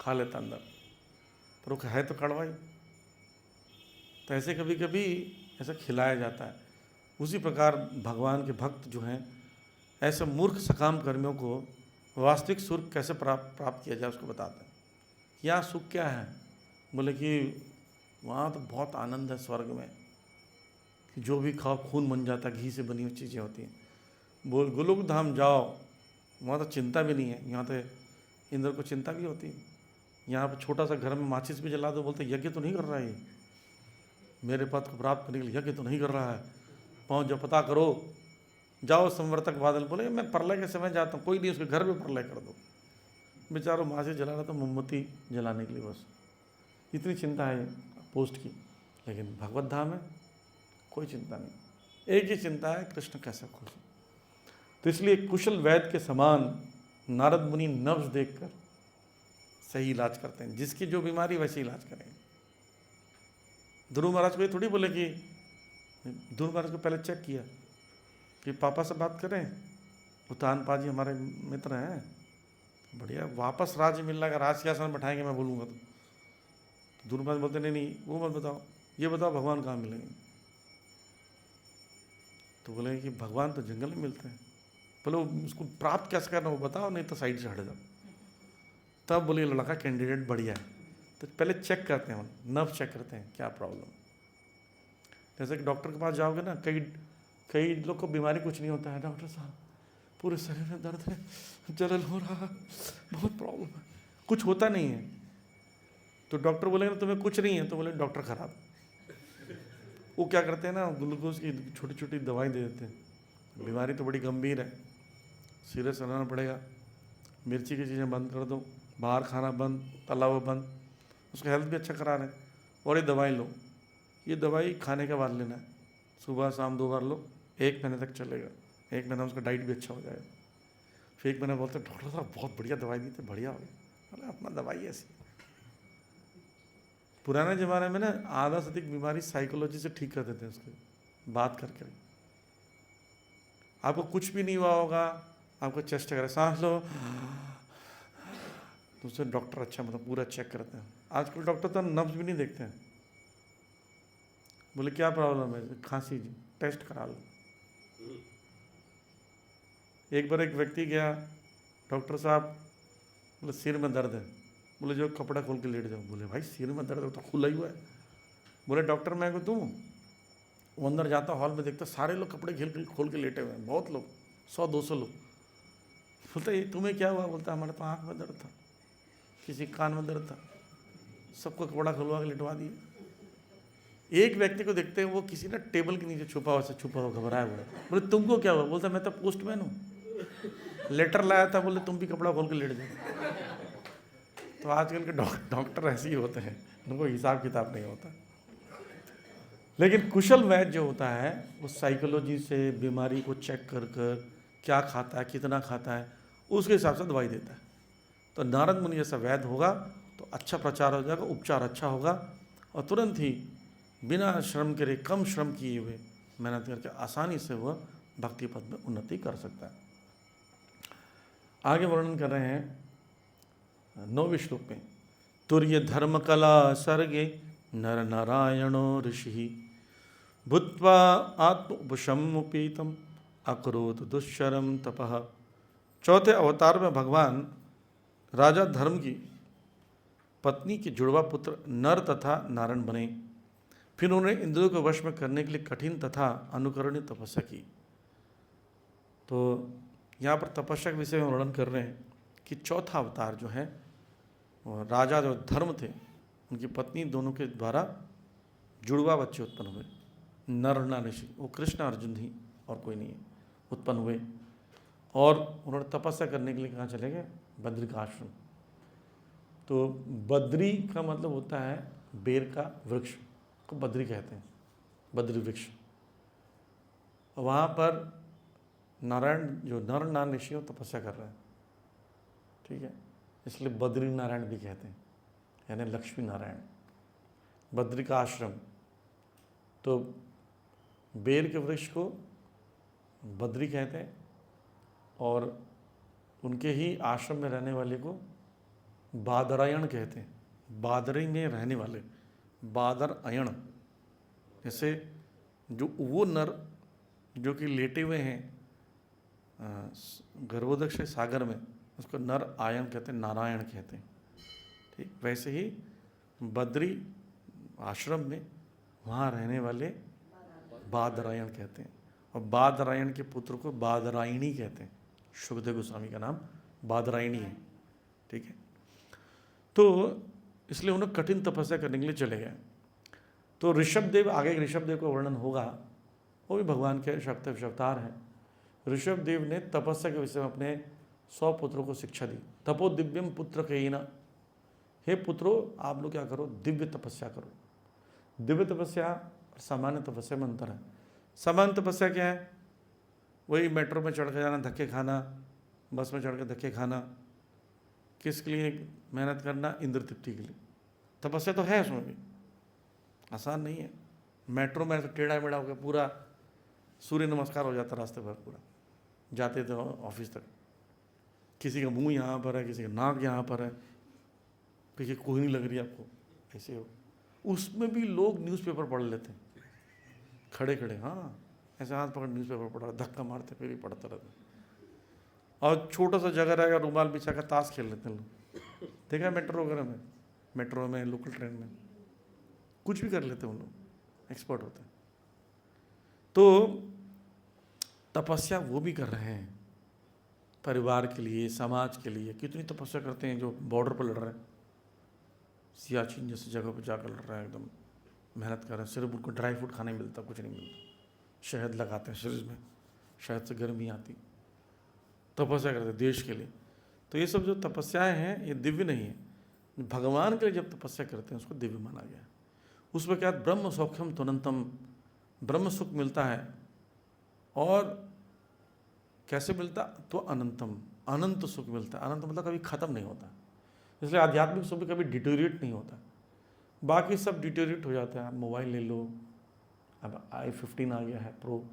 खा लेता अंदर, पर वो है तो कड़वा ही। तो ऐसे कभी कभी ऐसा खिलाया जाता है। उसी प्रकार भगवान के भक्त जो हैं, ऐसे मूर्ख सकाम कर्मियों को वास्तविक सुख कैसे प्राप्त किया जाए उसको बताते हैं। यहाँ सुख क्या है, बोले कि वहाँ तो बहुत आनंद है स्वर्ग में, कि जो भी खाओ खून बन जाता, घी से बनी हुई चीज़ें होती हैं। बोल गोलोक धाम जाओ, वहाँ तो चिंता भी नहीं है। यहाँ तो इंद्र को चिंता भी होती है। यहाँ पर छोटा सा घर में माचिस भी जला दो, बोलते यज्ञ तो नहीं कर रहा है, मेरे पद को प्राप्त करने के लिए यज्ञ तो नहीं कर रहा है, पहुँच जाओ पता करो, जाओ संवर्तक बादल। बोले मैं प्रलय के समय जाता हूँ, कोई नहीं, उसके घर में प्रलय कर दो। बेचारों माचिस जला रहा था मोमबत्ती जलाने के लिए, बस इतनी चिंता है पोस्ट की। लेकिन भगवत धाम में कोई चिंता नहीं, एक ही चिंता है, कृष्ण कैसा खुश है। तो इसलिए कुशल वैद्य के समान नारद मुनि नब्ज देखकर सही इलाज करते हैं, जिसकी जो बीमारी वैसे इलाज करेंगे। ध्रुव महाराज को ये थोड़ी बोले कि, ध्रुव महाराज को पहले चेक किया कि पापा से बात करें, उतान पाजी हमारे मित्र हैं, बढ़िया, वापस राज्य मिल रहा है, राज सिंहासन बैठाएंगे मैं बोलूँगा तो। ध्रुव महाराज बोलते नहीं वो मत बताओ, ये बताओ भगवान कहाँ मिलेंगे। तो बोले कि भगवान तो जंगल में मिलते हैं। बोले उसको प्राप्त कैसे करना वो बताओ, नहीं तो साइड से हट जाओ। तब बोले लड़का कैंडिडेट बढ़िया है, तो पहले चेक करते हैं, नर्व चेक करते हैं क्या प्रॉब्लम। जैसे कि डॉक्टर के पास जाओगे ना, कई लोग को बीमारी कुछ नहीं होता है, डॉक्टर साहब पूरे शरीर में दर्द है, जलन हो रहा है, बहुत प्रॉब्लम है, कुछ होता नहीं है। तो डॉक्टर बोलेंगे तुम्हें कुछ नहीं है, तो बोले डॉक्टर खराब। वो क्या करते हैं ना, ग्लूकोज की छोटी छोटी दवाई दे देते हैं। बीमारी तो बड़ी गंभीर है, सीरियस रहना पड़ेगा। मिर्ची की चीज़ें बंद कर दो, बाहर खाना बंद, तला हुआ बंद, उसका हेल्थ भी अच्छा करा रहे हैं। और ये दवाई लो, ये दवाई खाने के बाद लेना है, सुबह शाम 2 बार लो, 1 महीने तक चलेगा। 1 महीना उसका डाइट भी अच्छा हो जाएगा। फिर 1 महीना बोलते डॉक्टर साहब बहुत बढ़िया दवाई दी थी, बढ़िया हो गया। अरे अपना दवाई ऐसी। पुराने ज़माने में ना आधा से अधिक बीमारी साइकोलॉजी से ठीक कर देते हैं, उसकी बात करके। आपको कुछ भी नहीं हुआ होगा, आपको चेस्ट करे, सांस लो, तो उससे डॉक्टर अच्छा मतलब पूरा चेक करते हैं। आजकल डॉक्टर तो नब्ज भी नहीं देखते हैं, बोले क्या प्रॉब्लम है, खांसी जी, टेस्ट करा लो। एक बार एक व्यक्ति गया, डॉक्टर साहब, बोले सिर में दर्द है। बोले जो कपड़ा खोल के लेट जाओ। बोले भाई सिर में दर्द है तो खुला ही हुआ है। बोले डॉक्टर मैं को दूँ? वो अंदर जाता, हॉल में देखता सारे लोग कपड़े खोल के लेटे हुए हैं, बहुत लोग, 100-200 लोग। बोलता ये तुम्हें क्या हुआ? बोलता हमारे तो आँख में दर्द था, किसी कान में दर्द था, सबको कपड़ा खुलवा के लिटवा दिए। एक व्यक्ति को देखते हैं, वो किसी ना टेबल के नीचे छुपा हुआ घबराया हुआ है। बोले तुमको क्या हुआ? बोलता मैं तो पोस्टमैन हूँ, लेटर लाया था, बोले तुम भी कपड़ा खोल के लेट जाओ। तो आजकल के डॉक्टर ऐसे ही होते हैं, उनको हिसाब किताब नहीं होता। लेकिन कुशल वैद्य जो होता है वो साइकोलॉजी से बीमारी को चेक कर कर क्या खाता है, कितना खाता है, उसके हिसाब से दवाई देता है। तो नारद मुनि जैसा वैद्य होगा तो अच्छा प्रचार हो जाएगा, उपचार अच्छा होगा, और तुरंत ही बिना श्रम करे, कम श्रम किए हुए, मेहनत करके आसानी से वह भक्ति पद में उन्नति कर सकता है। आगे वर्णन कर रहे हैं 9वें श्लोक में, तुर्य धर्म कला सर्गे नर नारायणो ऋषि भूत्वा आत्मोपशमुपीतम अकरोत दुष्चरम तपः। चौथे अवतार में भगवान राजा धर्म की पत्नी के जुड़वा पुत्र नर तथा नारायण बने। फिर उन्होंने इंद्रियों को वश में करने के लिए कठिन तथा अनुकरणीय तपस्या की। तो यहाँ पर तपस्या के विषय में वर्णन कर रहे हैं कि चौथा अवतार जो है, राजा जो धर्म थे उनकी पत्नी दोनों के द्वारा जुड़वा बच्चे उत्पन्न हुए, नर नारायण ऋषि, वो कृष्ण अर्जुन ही और कोई नहीं है, उत्पन्न हुए। और उन्होंने तपस्या करने के लिए कहाँ चले गए? बद्री का आश्रम। तो बद्री का मतलब होता है बेर का वृक्ष को बद्री कहते हैं, बद्री वृक्ष। वहाँ पर नारायण जो नर नारायण ऋषि हो तपस्या कर रहे हैं, ठीक है, इसलिए बद्री नारायण भी कहते हैं, यानी लक्ष्मी नारायण। बद्री का आश्रम, तो बेर के वृक्ष को बद्री कहते हैं, और उनके ही आश्रम में रहने वाले को बादरायण कहते हैं। बादरी में रहने वाले, बादरायण, जैसे जो वो नर जो कि लेटे हुए हैं गर्भोदक सागर में, उसको नर आयन कहते हैं, नारायण कहते हैं, ठीक। वैसे ही बद्री आश्रम में वहाँ रहने वाले बादरायण कहते हैं, और बादरायण के पुत्र को बादरायणी कहते हैं। सुखदेव गोस्वामी का नाम बादरायणी है, ठीक है। तो इसलिए उन्हें कठिन तपस्या करने के लिए चले गए। तो ऋषभदेव, आगे ऋषभदेव का वर्णन होगा, वो भी भगवान के शक्ति अवतार हैं। ऋषभदेव ने तपस्या के विषय में अपने 100 पुत्रों को शिक्षा दी। तपो दिव्यम पुत्र कहीना, हे पुत्रों आप लोग क्या करो, दिव्य तपस्या करो। दिव्य तपस्या और सामान्य तपस्या में अंतर है। सामान्य तपस्या क्या है? वही मेट्रो में चढ़ के जाना, धक्के खाना, बस में चढ़ के धक्के खाना, किसके लिए मेहनत करना? इंद्र तृप्ति के लिए। तपस्या तो है उसमें भी, आसान नहीं है। मेट्रो में तो टेढ़ा मेढ़ा होकर पूरा सूर्य नमस्कार हो जाता रास्ते भर, पूरा जाते थे ऑफिस तक। किसी का मुंह यहाँ पर है, किसी का नाक यहाँ पर है, किसी की कोहनी लग रही है आपको, ऐसे हो। उसमें भी लोग न्यूज़पेपर पढ़ लेते हैं खड़े खड़े, हाँ, ऐसे हाथ पकड़ न्यूज़पेपर पढ़ रहा, धक्का मारते फिर भी पढ़ते रहते। और छोटा सा जगह रहेगा, रुमाल बिछा कर ताश खेल लेते हैं लोग, देखा है मेट्रो वगैरह में, मेट्रो में, लोकल ट्रेन में, कुछ भी कर लेते हैं उन लोग, एक्सपर्ट होते हैं। तो तपस्या वो भी कर रहे हैं, परिवार के लिए, समाज के लिए कितनी तपस्या करते हैं जो बॉर्डर पर लड़ रहे हैं, सियाचिन जैसी जगह पर जाकर लड़ रहे हैं, एकदम मेहनत कर रहे हैं, सिर्फ उनको ड्राई फ्रूट खाने मिलता, कुछ नहीं मिलता, शहद लगाते हैं शरीर में, शहद से गर्मी आती, तपस्या करते हैं देश के लिए। तो ये सब जो तपस्याएं हैं ये दिव्य नहीं है, भगवान के लिए जब तपस्या करते हैं उसको दिव्य माना गया है। उसमें क्या ब्रह्म सौख्यम तुनंतम, ब्रह्म सुख मिलता है, और कैसे मिलता तो अनंतम, अनंत सुख मिलता है। अनंत मतलब कभी खत्म नहीं होता, इसलिए आध्यात्मिक सुख भी कभी डिटोरिएट नहीं होता। बाकी सब डिटोरिएट हो जाता है। आप मोबाइल ले लो, अब i15 आ गया है प्रो,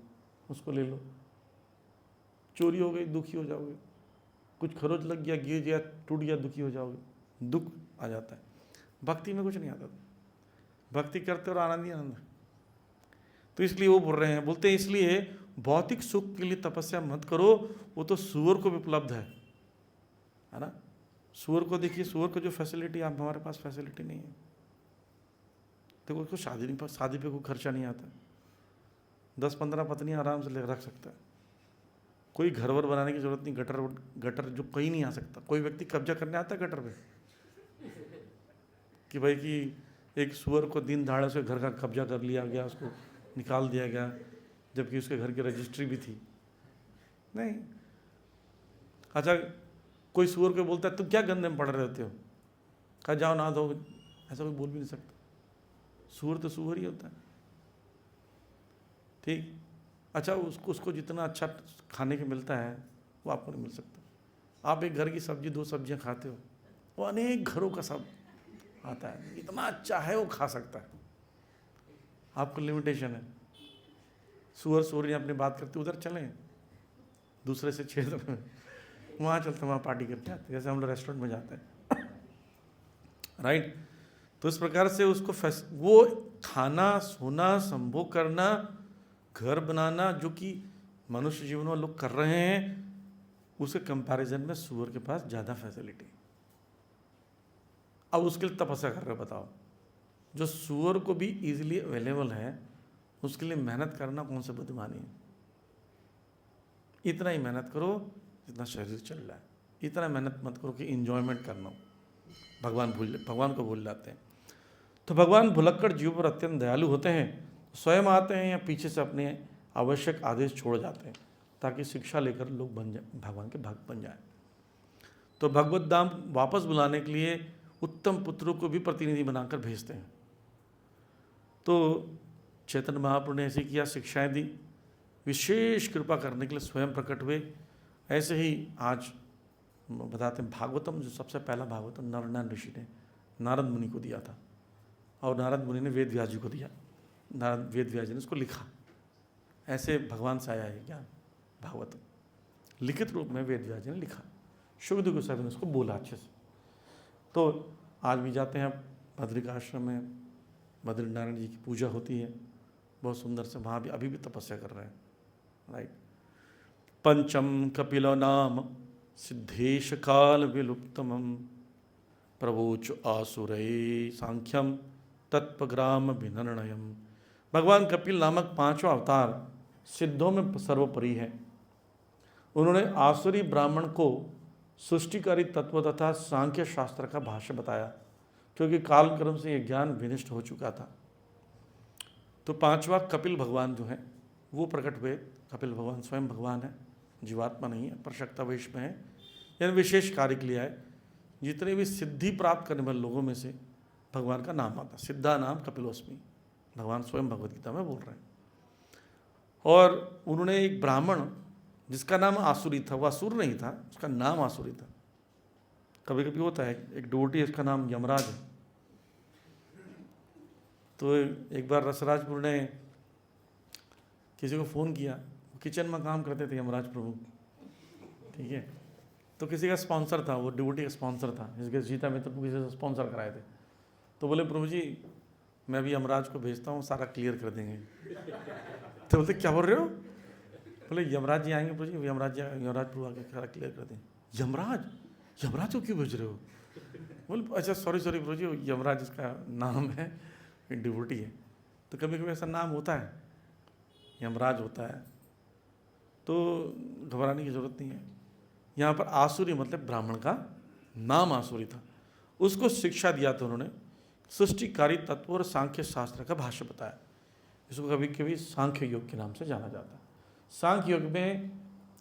उसको ले लो, चोरी हो गई दुखी हो जाओगे, कुछ खरोच लग गया, गिर गया, टूट गया, दुखी हो जाओगे, दुख आ जाता है। भक्ति में कुछ नहीं आता था, भक्ति करते और आनंद ही आनंद है। तो इसलिए वो बोल रहे हैं, बोलते हैं इसलिए भौतिक सुख के लिए तपस्या मत करो, वो तो सूअर को भी उपलब्ध है ना। सूअर को देखिए, सूअर को जो फैसिलिटी, आप हमारे पास फैसिलिटी नहीं है। देखो उसको शादी पे कोई खर्चा नहीं आता, 10-15 पत्नियां आराम से ले रख सकता है, कोई घर वर बनाने की जरूरत नहीं। गटर जो कहीं नहीं आ सकता, कोई व्यक्ति कब्जा करने आता है गटर पे कि भाई कि एक सुअर को दिन दहाड़े से घर का कब्जा कर लिया गया, उसको निकाल दिया गया, जबकि उसके घर की रजिस्ट्री भी थी नहीं। अच्छा, कोई सुअर को बोलता है तुम क्या गंदे में पड़ रहे होते हो, कहा जाओ ना दो, ऐसा कोई बोल भी नहीं सकता। सुअर तो सुअर ही होता है, ठीक। अच्छा, उसको जितना अच्छा खाने को मिलता है वो आपको नहीं मिल सकता। आप एक घर की सब्जी 2 सब्जियां खाते हो, वो अनेक घरों का सब आता है, इतना अच्छा है वो खा सकता है, आपको लिमिटेशन है। सुअर अपनी बात करते, उधर चलें दूसरे से क्षेत्र में, वहाँ चलते, वहाँ पार्टी करके आते, जैसे हम लोग रेस्टोरेंट में जाते हैं, राइट। तो इस प्रकार से उसको वो खाना, सोना, संभोग करना, घर बनाना, जो कि मनुष्य जीवन में लोग कर रहे हैं, उसके कंपैरिजन में सुअर के पास ज़्यादा फैसिलिटी। अब उसके लिए तपस्या कर रहे हो, बताओ। जो सुअर को भी इजीली अवेलेबल है, उसके लिए मेहनत करना कौन सा बुद्धिमानी है। इतना ही मेहनत करो जितना शरीर चल रहा है, इतना मेहनत मत करो कि इंजॉयमेंट करना हो। भगवान को भूल जाते हैं। तो भगवान भुलक्कड़ जीव पर अत्यंत दयालु होते हैं, स्वयं आते हैं या पीछे से अपने आवश्यक आदेश छोड़ जाते हैं, ताकि शिक्षा लेकर लोग बन जाए, भगवान के भक्त बन जाए। तो भगवत धाम वापस बुलाने के लिए उत्तम पुत्रों को भी प्रतिनिधि बनाकर भेजते हैं। तो चैतन्य महाप्रभु ने ऐसे किया, शिक्षाएं दी, विशेष कृपा करने के लिए स्वयं प्रकट हुए। ऐसे ही आज बताते हैं, भागवतम जो सबसे पहला भागवतम नारायण ऋषि ने नारद मुनि को दिया था, और नारद मुनि ने वेद व्यास जी को दिया, वेद व्यास जी ने उसको लिखा। ऐसे भगवान से आया है ज्ञान, भागवतम लिखित रूप में वेद व्यास जी ने लिखा, शुभदेव गोस्वामी ने उसको बोला अच्छे से। तो आज भी जाते हैं बद्रिका आश्रम में, बद्रीनारायण जी की पूजा होती है बहुत सुंदर से, वहाँ भी अभी भी तपस्या कर रहे हैं, राइट। पंचम कपिलो नाम सिद्धेश काल विलुप्तमं प्रवोच आसुरये सांख्यम तत्पग्राम विनिर्णयम। भगवान कपिल नामक 5वां अवतार सिद्धों में सर्वोपरि है। उन्होंने आसुरी ब्राह्मण को सृष्टिकारी तत्व तथा सांख्य शास्त्र का भाष्य बताया, क्योंकि कालक्रम से यह ज्ञान विनिष्ट हो चुका था। तो 5वां कपिल भगवान जो है वो प्रकट हुए। कपिल भगवान स्वयं भगवान है, जीवात्मा नहीं है, पर शक्तावेश में है, यानी विशेष कार्य के लिए आए। जितने भी सिद्धि प्राप्त करने वाले लोगों में से भगवान का नाम आता, सिद्धा नाम कपिलोस्मि, भगवान स्वयं भगवद गीता में बोल रहे हैं। और उन्होंने एक ब्राह्मण जिसका नाम आसुरी था, वह असुर नहीं था, उसका नाम आसुरी था। कभी कभी होता है, एक डिवोटी है, उसका नाम यमराज है। तो एक बार रसराजपुर ने किसी को फ़ोन किया, वो किचन में काम करते थे यमराज प्रभु, ठीक है। तो किसी का स्पॉन्सर था, वो डिवोटी का स्पॉन्सर था, जिसके जीता मित्र को किसी से स्पॉन्सर कराए थे। तो बोले प्रभु जी मैं भी यमराज को भेजता हूँ, सारा क्लियर कर देंगे। तो बोलते क्या बोल रहे हो? बोले यमराज जी आएंगे प्रभु जी, यमराज प्रभु आके सारा क्लियर कर देंगे। यमराज को क्यों भेज रहे हो? बोले अच्छा सॉरी प्रभु जी, यमराज इसका नाम है, डिवोटी है। तो कभी कभी ऐसा नाम होता है, यमराज होता है, तो घबराने की ज़रूरत नहीं है। यहाँ पर आसुरी मतलब ब्राह्मण का नाम आसुरी था, उसको शिक्षा दिया था उन्होंने। सृष्टिकारी तत्व और सांख्य शास्त्र का भाष्य बताया। इसको कभी कभी सांख्य योग के नाम से जाना जाता है। सांख्य योग में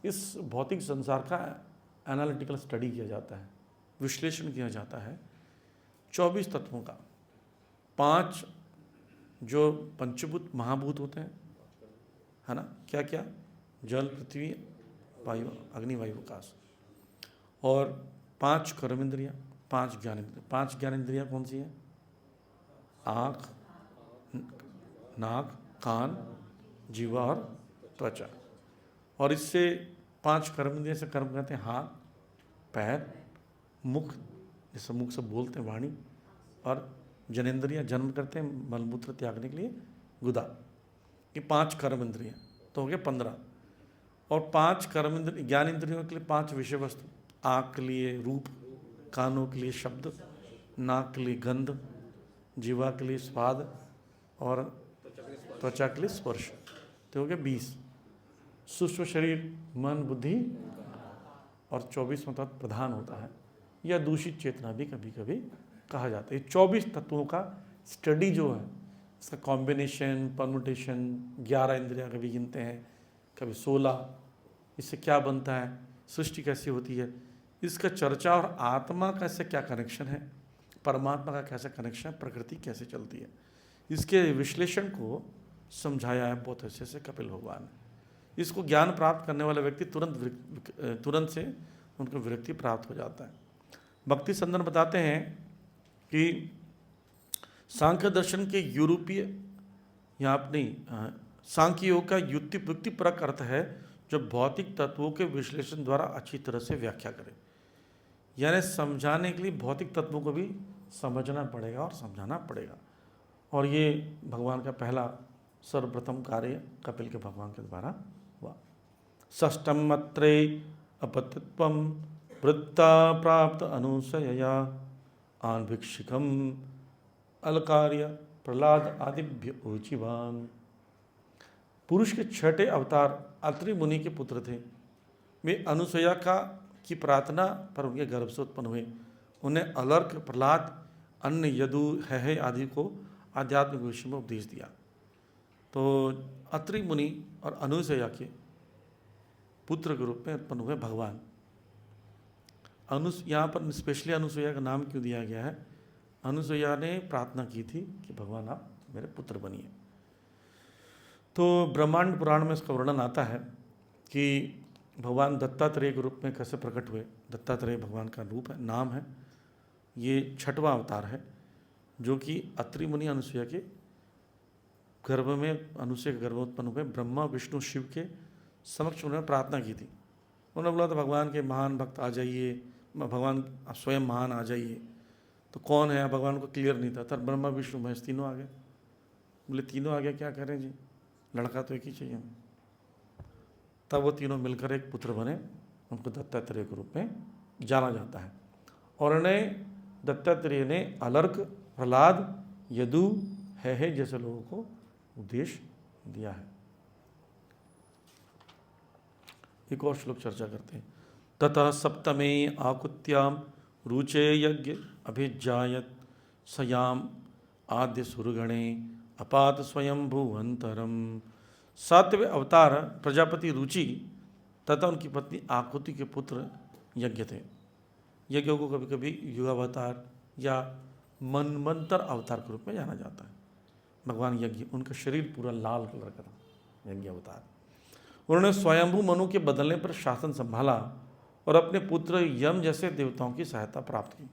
इस भौतिक संसार का एनालिटिकल स्टडी किया जाता है, विश्लेषण किया जाता है 24 तत्वों का। 5 जो पंचभूत महाभूत होते हैं, है ना, क्या क्या, जल, पृथ्वी, वायु, अग्नि, वायु, आकाश, और 5 कर्म इंद्रियाँ, 5 ज्ञान इंद्रियाँ। 5 ज्ञान इंद्रियाँ कौन सी हैं? आँख, नाक, कान, जीवा और त्वचा। और इससे 5 कर्म इंद्रिय से कर्म करते हैं हाथ, पैर, मुख, जिससे मुख से बोलते हैं वाणी, और जनेन्द्रियाँ जन्म करते हैं मलमूत्र त्यागने के लिए गुदा। ये 5 कर्म इंद्रियाँ तो हो गए 15। और 5 कर्म इंद्रिय ज्ञान इंद्रियों के लिए 5 विषय वस्तु, आँख के लिए रूप, कानों के लिए शब्द, नाक के लिए गंध, जीवा के लिए स्वाद, और त्वचा के लिए स्पर्श। तो हो गया 20। सूक्ष्म शरीर, मन, बुद्धि, और 24 तत्व प्रधान होता है, या दूषित चेतना भी कभी कभी कहा जाता है। 24 तत्वों का स्टडी जो है, इसका कॉम्बिनेशन, परमुटेशन, 11 इंद्रियाँ कभी गिनते हैं, कभी 16, इससे क्या बनता है, सृष्टि कैसी होती है, इसका चर्चा, और आत्मा का इससे क्या कनेक्शन है, परमात्मा का कैसा कनेक्शन है, प्रकृति कैसे चलती है, इसके विश्लेषण को समझाया है बहुत अच्छे से कपिल भगवान ने। इसको ज्ञान प्राप्त करने वाला व्यक्ति तुरंत से उनको विरक्ति प्राप्त हो जाता है। भक्ति संदन बताते हैं कि सांख्य दर्शन के यूरोपीय, यहाँ अपनी सांख्य योग का युक्तिपरक अर्थ है जो भौतिक तत्वों के विश्लेषण द्वारा अच्छी तरह से व्याख्या करे। यानी समझाने के लिए भौतिक तत्वों को भी समझना पड़ेगा और समझाना पड़ेगा। और ये भगवान का पहला सर्वप्रथम कार्य कपिल के भगवान के द्वारा हुआ। षष्ठम अत्रे अपतित्वम वृत्ता प्राप्त अनुसयया आन्भिक्षिकम अलकार्य प्रहलाद आदिभ्य ऊचिवान। पुरुष के 6ठे अवतार अत्रि मुनि के पुत्र थे। वे अनुसया की प्रार्थना पर उनके गर्भ से उत्पन्न हुए। उन्हें अलर्क, प्रहलाद, अन्य, यदु, है आदि को आध्यात्मिक विषय में उपदेश दिया। तो अत्रि मुनि और अनुसया के पुत्र के रूप में उत्पन्न हुए भगवान। यहाँ पर स्पेशली अनुसया का नाम क्यों दिया गया है? अनुसया ने प्रार्थना की थी कि भगवान आप मेरे पुत्र बनिए। तो ब्रह्मांड पुराण में इसका वर्णन आता है कि भगवान दत्तात्रेय के रूप में कैसे प्रकट हुए। दत्तात्रेय भगवान का रूप है, नाम है। ये 6वां अवतार है जो कि अत्रि मुनि अनुसया के गर्भ में, अनुसया के गर्भ उत्पन्न हुए। ब्रह्मा, विष्णु, शिव के समक्ष उन्होंने प्रार्थना की थी। उन्होंने बोला था भगवान के महान भक्त आ जाइए, भगवान स्वयं महान आ जाइए। तो कौन है भगवान को क्लियर नहीं था। तब ब्रह्मा, विष्णु, महेश तीनों आ गए। बोले तीनों आ गए, क्या करें जी, लड़का तो एक ही चाहिए हमें। तब वो तीनों मिलकर एक पुत्र बने। उनको दत्तात्रेय के रूप में जाना जाता है। और उन्हें दत्तात्रेय ने अलर्क, प्रहलाद, यदु, है जैसे लोगों को उपदेश दिया है। एक और श्लोक चर्चा करते हैं। ततः सप्तमे आकुत्याम रुचे यज्ञ अभिजायत सयाम आद्य सुरगणे अपात स्वयं भुवंतरम। 7वें अवतार प्रजापति रुचि तथा उनकी पत्नी आकुति के पुत्र यज्ञ थे। यज्ञों को कभी कभी युगावतार या मनवंतर अवतार के रूप में जाना जाता है। भगवान यज्ञ, उनका शरीर पूरा लाल कलर का था, यज्ञ अवतार। उन्होंने स्वयंभू मनु के बदलने पर शासन संभाला और अपने पुत्र यम जैसे देवताओं की सहायता प्राप्त की।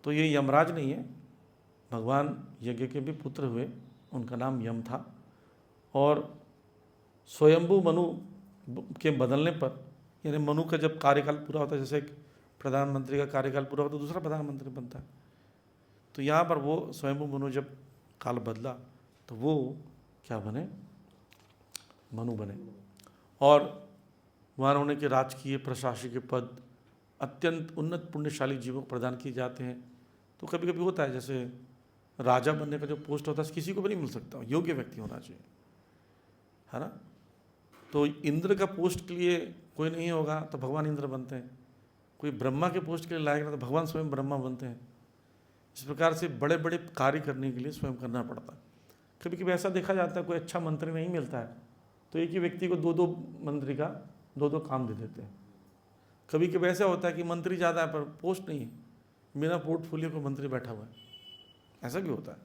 तो ये यमराज नहीं है, भगवान यज्ञ के भी पुत्र हुए, उनका नाम यम था। और स्वयंभू मनु के बदलने पर, यानी मनु का जब कार्यकाल पूरा होता है, जैसे एक प्रधानमंत्री का कार्यकाल पूरा होता है दूसरा प्रधानमंत्री बनता है, तो यहाँ पर वो स्वयंभू मनु जब काल बदला तो वो क्या बने, मनु बने। और वहाँ होने के राजकीय प्रशासकीय पद अत्यंत उन्नत पुण्यशाली जीवों को प्रदान किए जाते हैं। तो कभी कभी होता है जैसे राजा बनने का जो पोस्ट होता है किसी को भी नहीं मिल सकता, योग्य व्यक्ति होना चाहिए, है ना। तो इंद्र का पोस्ट के लिए कोई नहीं होगा तो भगवान इंद्र बनते हैं, कोई ब्रह्मा के पोस्ट के लिए लायक नहीं तो भगवान स्वयं ब्रह्मा बनते हैं। इस प्रकार से बड़े बड़े कार्य करने के लिए स्वयं करना पड़ता है। कभी कभी ऐसा देखा जाता है कोई अच्छा मंत्री नहीं मिलता है तो एक ही व्यक्ति को दो दो मंत्री का दो दो काम दे देते हैं। कभी कभी ऐसा होता है कि मंत्री ज़्यादा है पर पोस्ट नहीं है, बिना पोर्टफोलियो को मंत्री बैठा हुआ है, ऐसा भी होता है।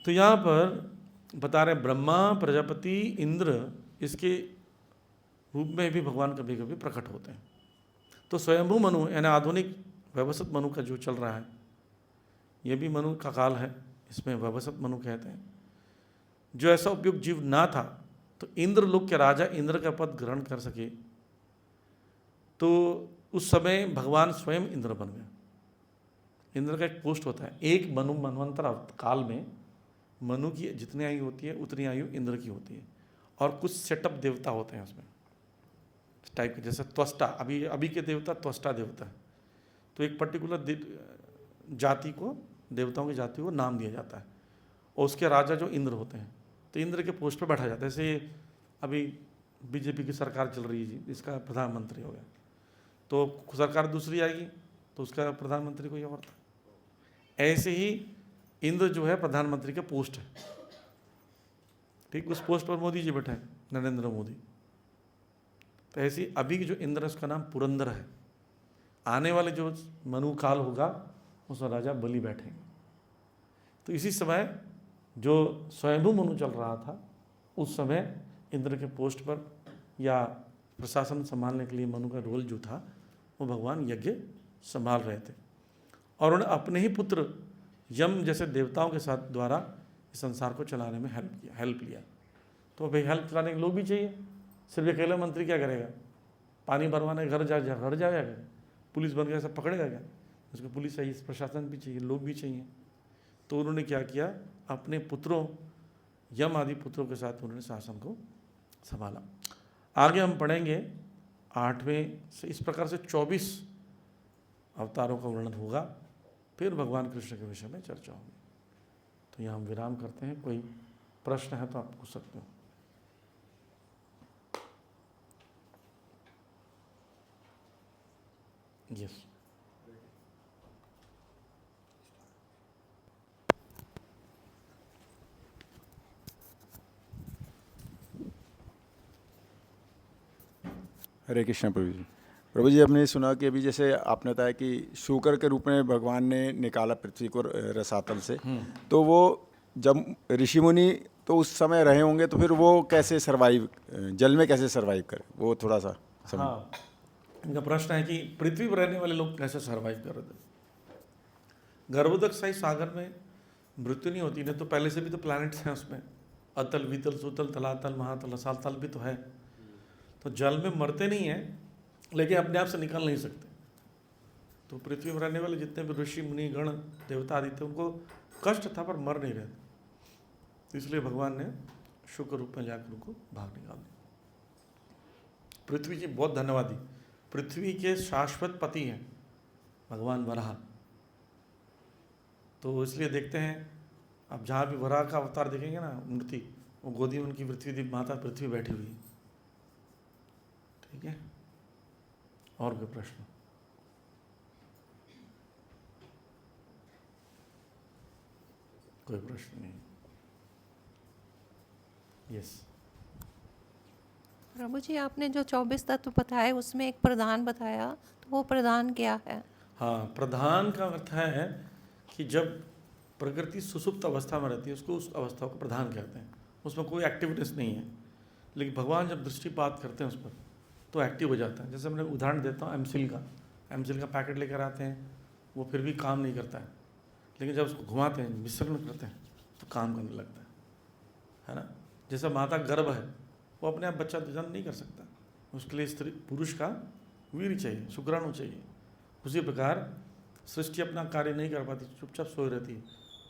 तो यहाँ पर बता रहे ब्रह्मा प्रजापति इंद्र इसके रूप में भी भगवान कभी कभी प्रकट होते हैं। तो स्वयंभू मनु यानी आधुनिक व्यवस्थित मनु का जो चल रहा है ये भी मनु का काल है, इसमें व्यवस्थित मनु कहते हैं। जो ऐसा उपयुक्त जीव ना था तो इंद्र लोक के राजा इंद्र का पद ग्रहण कर सके, तो उस समय भगवान स्वयं इंद्र बन गए। इंद्र का एक पोस्ट होता है, एक मनवंतर काल में मनु की जितनी आयु होती है उतनी आयु इंद्र की होती है, और कुछ सेटअप देवता होते हैं उसमें टाइप के, जैसे त्वष्टा, अभी के देवता त्वष्टा देवता है। तो एक पर्टिकुलर जाति को, देवताओं की जाति को नाम दिया जाता है और उसके राजा जो इंद्र होते हैं, तो इंद्र के पोस्ट पर बैठा जाता है। जैसे अभी बीजेपी की सरकार चल रही है जी, इसका प्रधानमंत्री हो गया, तो सरकार दूसरी आएगी तो उसका प्रधानमंत्री कोई और था। ऐसे ही इंद्र जो है प्रधानमंत्री का पोस्ट है, ठीक, उस पोस्ट पर मोदी जी बैठे हैं, नरेंद्र मोदी। तो ऐसी अभी जो इंद्र है उसका नाम पुरंदर है। आने वाले जो मनु काल होगा उसमें राजा बलि बैठेंगे। तो इसी समय जो स्वयंभू मनु चल रहा था उस समय इंद्र के पोस्ट पर या प्रशासन संभालने के लिए मनु का रोल जो था वो भगवान यज्ञ संभाल रहे थे, और उन्होंने अपने ही पुत्र यम जैसे देवताओं के साथ द्वारा इस संसार को चलाने में हेल्प लिया। तो भाई हेल्प चलाने के लोग भी चाहिए, सिर्फ अकेला मंत्री क्या करेगा, पानी भरवाने घर जाएगा, पुलिस बन गया सब पकड़ेगा क्या, उसको पुलिस चाहिए, प्रशासन भी चाहिए, लोग भी चाहिए। तो उन्होंने क्या किया, अपने पुत्रों यम आदि पुत्रों के साथ उन्होंने शासन को संभाला। आगे हम पढ़ेंगे 8वें से इस प्रकार से 24 अवतारों का वर्णन होगा, फिर भगवान कृष्ण के विषय में चर्चा होगी। तो यहाँ हम विराम करते हैं, कोई प्रश्न है तो आप पूछ सकते हो। यस। हरे कृष्ण प्रभु जी। प्रभु जी, हमने सुना कि अभी जैसे आपने बताया कि शुकर के रूप में भगवान ने निकाला पृथ्वी को रसातल से, तो वो जब ऋषि मुनि तो उस समय रहे होंगे, तो फिर वो कैसे सरवाइव, जल में कैसे सरवाइव करें, वो थोड़ा सा समझ। हाँ, इनका प्रश्न है कि पृथ्वी पर रहने वाले लोग कैसे सरवाइव कर रहे थे। गर्भोदकशाही सागर में मृत्यु नहीं होती, नहीं तो पहले से भी तो प्लैनेट्स हैं उसमें, अतल वितल सुतल तलातल महातल रसातल भी तो है। तो जल में मरते नहीं हैं लेकिन अपने आप से निकल नहीं सकते। तो पृथ्वी में रहने वाले जितने भी ऋषि मुनि गण देवता आदि थे उनको कष्ट था पर मर नहीं रहे, तो इसलिए भगवान ने शुक्र रूप में जाकर उनको बाहर निकाल दिया। पृथ्वी जी बहुत धन्यवादी, पृथ्वी के शाश्वत पति हैं भगवान वराह। तो इसलिए देखते हैं अब जहाँ भी वराह का अवतार देखेंगे ना मूर्ति, वो गोदी में उनकी पृथ्वी माता पृथ्वी बैठी हुई है। ठीक है, और कोई प्रश्न? कोई प्रश्न नहीं? यस। प्रभु जी, आपने जो 24 तत्व बताए उसमें एक प्रधान बताया, तो वो प्रधान क्या है? हाँ, प्रधान का अर्थ है कि जब प्रकृति सुसुप्त अवस्था में रहती है उसको उस अवस्था को प्रधान कहते हैं, उसमें कोई एक्टिविटीज नहीं है। लेकिन भगवान जब दृष्टिपात करते हैं उस पर तो एक्टिव हो जाता है। जैसे मैं उदाहरण देता हूँ एमसिल का पैकेट लेकर आते हैं, वो फिर भी काम नहीं करता है, लेकिन जब उसको घुमाते हैं मिश्रण करते हैं तो काम करने लगता है ना। जैसा माता गर्भ है वो अपने आप बच्चा जन्म नहीं कर सकता, उसके लिए स्त्री पुरुष का वीर्य चाहिए, शुक्राणु चाहिए। उसी प्रकार सृष्टि अपना कार्य नहीं कर पाती, चुपचाप सोई रहती है।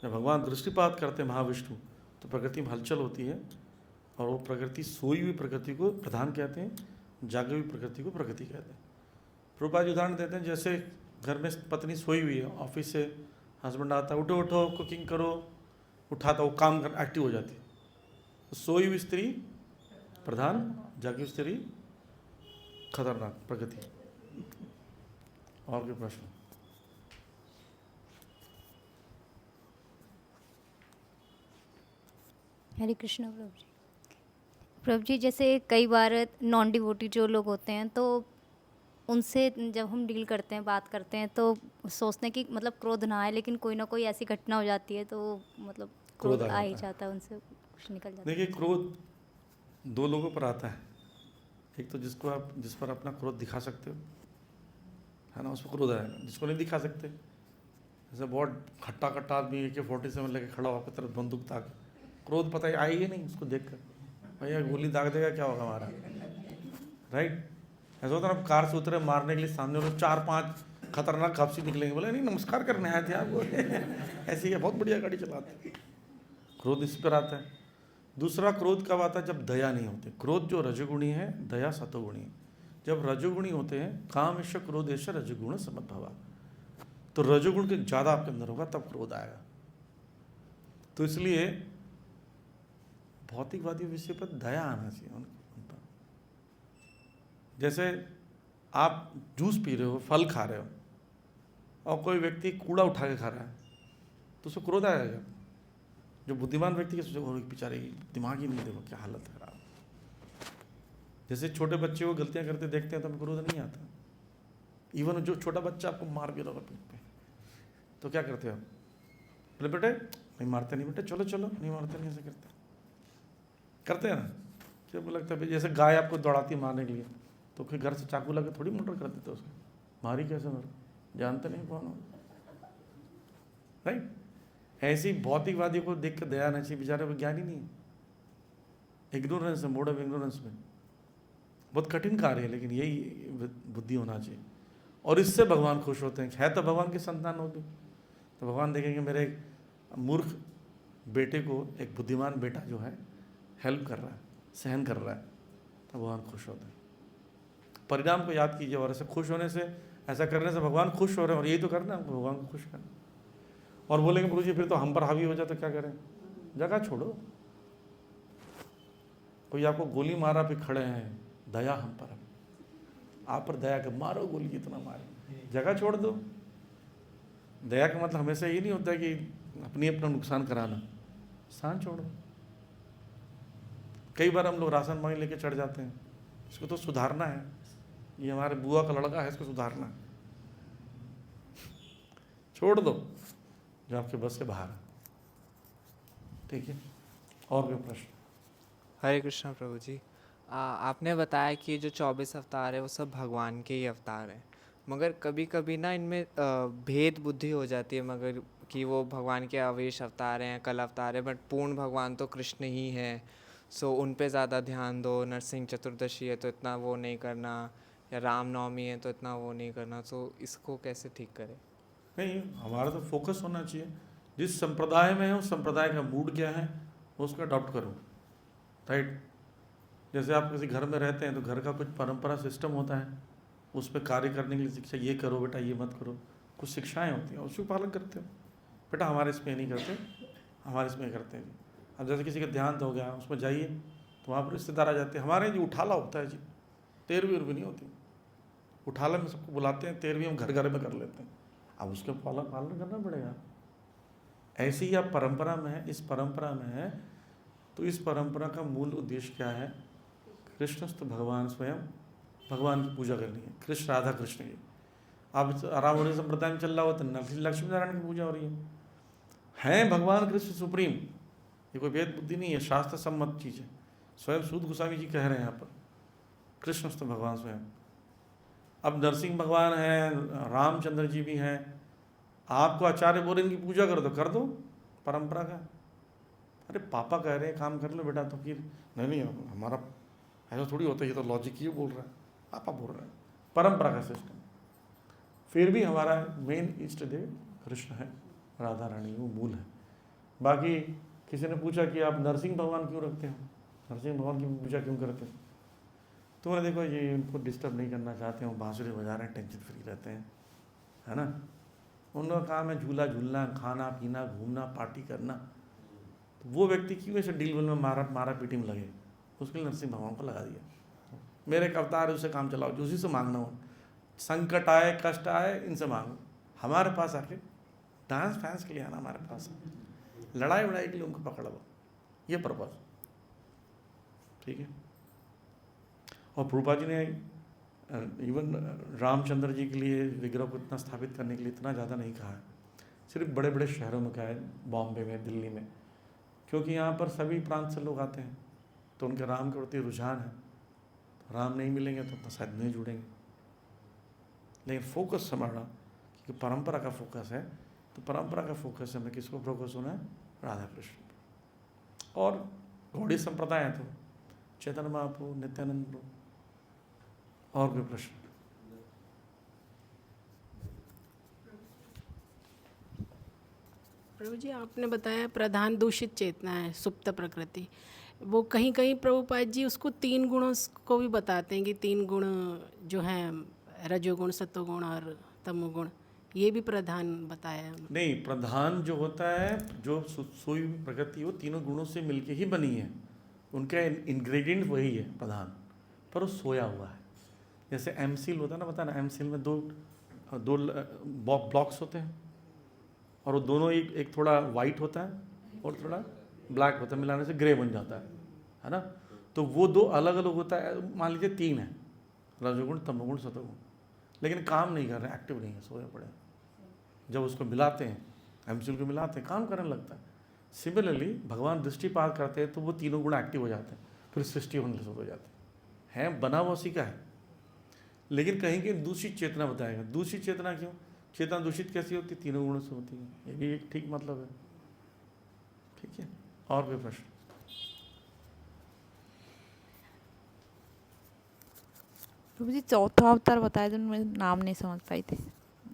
जब भगवान दृष्टिपात करते हैं महाविष्णु तो प्रकृति में हलचल होती है, और वो प्रकृति सोई हुई प्रकृति को प्रधान कहते हैं, जागी हुई प्रकृति को प्रकृति कहते हैं। प्रभुपाद उदाहरण देते हैं, जैसे घर में पत्नी सोई हुई है, ऑफिस से हस्बैंड आता है, उठो उठो कुकिंग करो, उठाता वो काम कर एक्टिव हो जाती है। तो सोई हुई स्त्री प्रधान, जागी हुई स्त्री खतरनाक प्रगति। और कोई प्रश्न? हरे कृष्ण प्रभु जी। प्रभु जी, जैसे कई बार नॉन डिवोटी जो लोग होते हैं तो उनसे जब हम डील करते हैं, बात करते हैं, तो सोचते हैं कि मतलब क्रोध ना आए, लेकिन कोई ना कोई ऐसी घटना हो जाती है तो मतलब क्रोध क्रोध आ आ ही जाता है। जाता है, उनसे कुछ निकल जाता है। देखिए, क्रोध दो लोगों पर आता है। एक तो जिस पर अपना क्रोध दिखा सकते हो, है ना, उसको क्रोध आएगा। जिसको नहीं दिखा सकते, जैसे बहुत खट्टा खट्टा आदमी AK-47 लेके खड़ा हो आपकी तरफ बंदूक ताक, क्रोध पता ही आएगी नहीं उसको देखकर, भैया गोली दाग देगा, क्या होगा हमारा, राइट। ऐसा होता है ना, कार से उतरे मारने के लिए, सामने वाले 4-5 खतरनाक कपसी निकलेंगे, बोले नहीं नमस्कार करने आए थे आपको ऐसी है, बहुत बढ़िया गाड़ी चलाते। क्रोध इस पर आता है। दूसरा क्रोध कब आता है? जब दया नहीं होती। क्रोध जो रजोगुणी है, दया सतोगुणी है। जब रजोगुणी होते हैं, कामेश क्रोधेश रजोगुण समद्भवा, तो रजोगुण के ज़्यादा आपके अंदर होगा तब क्रोध आएगा। तो इसलिए भौतिकवादी विषय पर दया आना चाहिए उन पर। जैसे आप जूस पी रहे हो, फल खा रहे हो, और कोई व्यक्ति कूड़ा उठा के खा रहा है, तो उसको क्रोध आएगा। जो बुद्धिमान व्यक्ति के सोचे बेचारे दिमाग ही नहीं, देखो क्या हालत है खराब। जैसे छोटे बच्चे को गलतियां करते देखते हैं तो हमें क्रोध नहीं आता। इवन जो छोटा बच्चा आपको मार भी रहा पीठ पे, तो क्या करते हो आप? बोले बेटे नहीं मारते, नहीं बेटे, चलो चलो, नहीं मारते, नहीं, ऐसे करते हैं ना। जब लगता है जैसे गाय आपको दौड़ाती मारने के लिए, तो फिर घर से चाकू लगे थोड़ी मोटर कर देते उसको, मारी कैसे मारो, जानते नहीं कौन हो, राइट। ऐसी भौतिकवादी को देख कर दया नहीं चाहिए, बेचारे वो ज्ञानी नहीं है, इग्नोरेंस है, मोड ऑफ इग्नोरेंस में। बहुत कठिन कार्य है, लेकिन यही बुद्धि होना चाहिए, और इससे भगवान खुश होते हैं। है तो भगवान की संतान होगी, तो भगवान देखेंगे मेरे एक मूर्ख बेटे को एक बुद्धिमान बेटा जो है हेल्प कर रहा है, सहन कर रहा है, तो भगवान खुश होते हैं। परिणाम को याद कीजिए, और ऐसे खुश होने से, ऐसा करने से भगवान खुश हो रहे हैं, और यही तो करना है हमको, भगवान को खुश करना। और बोलेंगे प्रभु जी फिर तो हम पर हावी हो जाए तो क्या करें? जगह छोड़ो। कोई आपको गोली मारा फिर खड़े हैं, दया हम पर है, आप पर दया कर, मारो गोली जितना मारे, जगह छोड़ दो। दया का मतलब हमेशा ये नहीं होता है कि अपना नुकसान कराना, स्थान छोड़ दो। कई बार हम लोग राशन पानी लेके चढ़ जाते हैं, इसको तो सुधारना है, ये हमारे बुआ का लड़का है, इसको सुधारना है, छोड़ दो जो आपके बस से बाहर है, ठीक है। और कोई प्रश्न? हरे कृष्णा प्रभु जी। आपने बताया कि जो 24 अवतार है वो सब भगवान के ही अवतार हैं, मगर कभी कभी ना इनमें भेद बुद्धि हो जाती है, मगर कि वो भगवान के अवेश अवतार हैं, कल अवतार है, बट पूर्ण भगवान तो कृष्ण ही है। सो उन पे ज़्यादा ध्यान दो, नरसिंह चतुर्दशी है तो इतना वो नहीं करना, या रामनवमी है तो इतना वो नहीं करना। सो इसको कैसे ठीक करें? नहीं, हमारा तो फोकस होना चाहिए, जिस संप्रदाय में है उस संप्रदाय का मूड क्या है उसको अडॉप्ट करो, राइट। जैसे आप किसी घर में रहते हैं तो घर का कुछ परंपरा सिस्टम होता है, उस पर कार्य करने के लिए शिक्षा, ये करो बेटा, ये मत करो, कुछ शिक्षाएं होती हैं, उसको पालन करते हो। बेटा हमारे इसमें नहीं करते, हमारे इसमें करते हैं। अब जैसे किसी का देहांत हो गया, उसमें जाइए तो वहाँ पर रिश्तेदार आ जाते हैं, हमारे जी उठाला होता है जी, 13वीं उर्वी नहीं होती, उठाला में सबको बुलाते हैं, 13वीं हम घर घर में कर लेते हैं। अब उसके पालन करना पड़ेगा। ऐसी ही आप परंपरा में है, इस परंपरा में है, तो इस परंपरा का मूल उद्देश्य क्या है? कृष्णस्थ भगवान स्वयं, भगवान की पूजा करनी है, कृष्ण राधा कृष्ण की। अब रावण संप्रदाय में चल रहा हो तो लक्ष्मी नारायण की पूजा हो रही है भगवान कृष्ण सुप्रीम, ये कोई वेद बुद्धि नहीं है, शास्त्र सम्मत चीज़ है। स्वयं सूद गोस्वामी जी कह रहे हैं यहाँ पर, कृष्णस्थ भगवान स्वयं। अब नरसिंह भगवान हैं, रामचंद्र जी भी हैं, आपको आचार्य बोले इनकी पूजा करो तो कर दो, परंपरा का। अरे पापा कह रहे हैं काम कर लो बेटा, तो फिर नहीं हमारा ऐसा थोड़ी होता है, ये तो लॉजिक ही बोल रहा है, पापा बोल रहे हैं, परंपरा का सिस्टम। फिर भी हमारा मेन इष्ट देव कृष्ण है, राधा रानी वो मूल है। बाकी किसी ने पूछा कि आप नरसिंह भगवान क्यों रखते हो, नरसिंह भगवान की पूजा क्यों करते हो? तो मैंने देखो ये उनको डिस्टर्ब नहीं करना चाहते हैं, बांसुरी बजा रहे हैं, टेंशन फ्री रहते हैं, है ना। उनका काम है झूला झूलना, खाना पीना, घूमना, पार्टी करना। तो वो व्यक्ति क्यों ऐसे डील में मारा पीटी में लगे? उसके लिए नरसिंह भगवान को लगा दिया। मेरे एक अवतार है, उससे काम चलाओ, जो उसी से मांगना हो। संकट आए, कष्ट आए, इनसे मांगो। हमारे पास आके डांस फैंस के लिए आना हमारे पास, लड़ाई वड़ाई के लिए उनको पकड़ लो, ये पर्पज। ठीक है। और प्रभुपाद जी ने इवन रामचंद्र जी के लिए विग्रह को इतना स्थापित करने के लिए इतना ज़्यादा नहीं कहा है, सिर्फ बड़े बड़े शहरों में कहा है, बॉम्बे में, दिल्ली में, क्योंकि यहाँ पर सभी प्रांत से लोग आते हैं, तो उनके राम के प्रति रुझान है। तो राम नहीं मिलेंगे तो अपना शायद नहीं जुड़ेंगे। लेकिन फोकस हमारा, क्योंकि परंपरा का फोकस है, तो परंपरा का फोकस हमें किसको फोकस होना है? राधा कृष्ण। और गौड़ी संप्रदाय है तो चैतन्य महाप्रभु, नित्यानंद प्रभु। और कोई प्रश्न? प्रभु जी, आपने बताया प्रधान दूषित चेतना है सुप्त प्रकृति, वो कहीं कहीं प्रभुपाद जी उसको 3 गुणों को भी बताते हैं कि 3 गुण जो हैं, रजोगुण, सत्वगुण और तमोगुण, ये भी प्रधान बताया है। नहीं, प्रधान जो होता है, जो सोई हुई प्रकृति, वो तीनों गुणों से मिलके ही बनी है, उनका इंग्रेडिएंट वही है प्रधान, पर वो सोया हुआ है। जैसे एमसील होता है ना, पता ना, एमसील में दो ब्लॉक्स होते हैं, और वो दोनों एक थोड़ा वाइट होता है और थोड़ा ब्लैक होता है, मिलाने से ग्रे बन जाता है ना। तो वो 2 अलग अलग होता है, मान लीजिए 3 है, रजोगुण, तमोगुण, सतोगुण, लेकिन काम नहीं कर रहे, एक्टिव नहीं है, सोए पड़े। जब उसको मिलाते हैं, एमसील को मिलाते हैं, काम करने लगता है। सिमिलरली भगवान दृष्टिपात करते हैं तो वो तीनों गुण एक्टिव हो जाते हैं, फिर सृष्टि होने शुरू हो जाती है। बना हुआ उसी का है, लेकिन कहीं की दूषित चेतना बताएगा। दूषित चेतना क्यों? चेतना दूषित कैसी होती है? तीनों गुणों से होती है, ये भी एक ठीक मतलब है। ठीक है, और कोई प्रश्न? प्रभु जी, चौथा अवतार बताया थे, मैं नाम नहीं समझ पाई थी,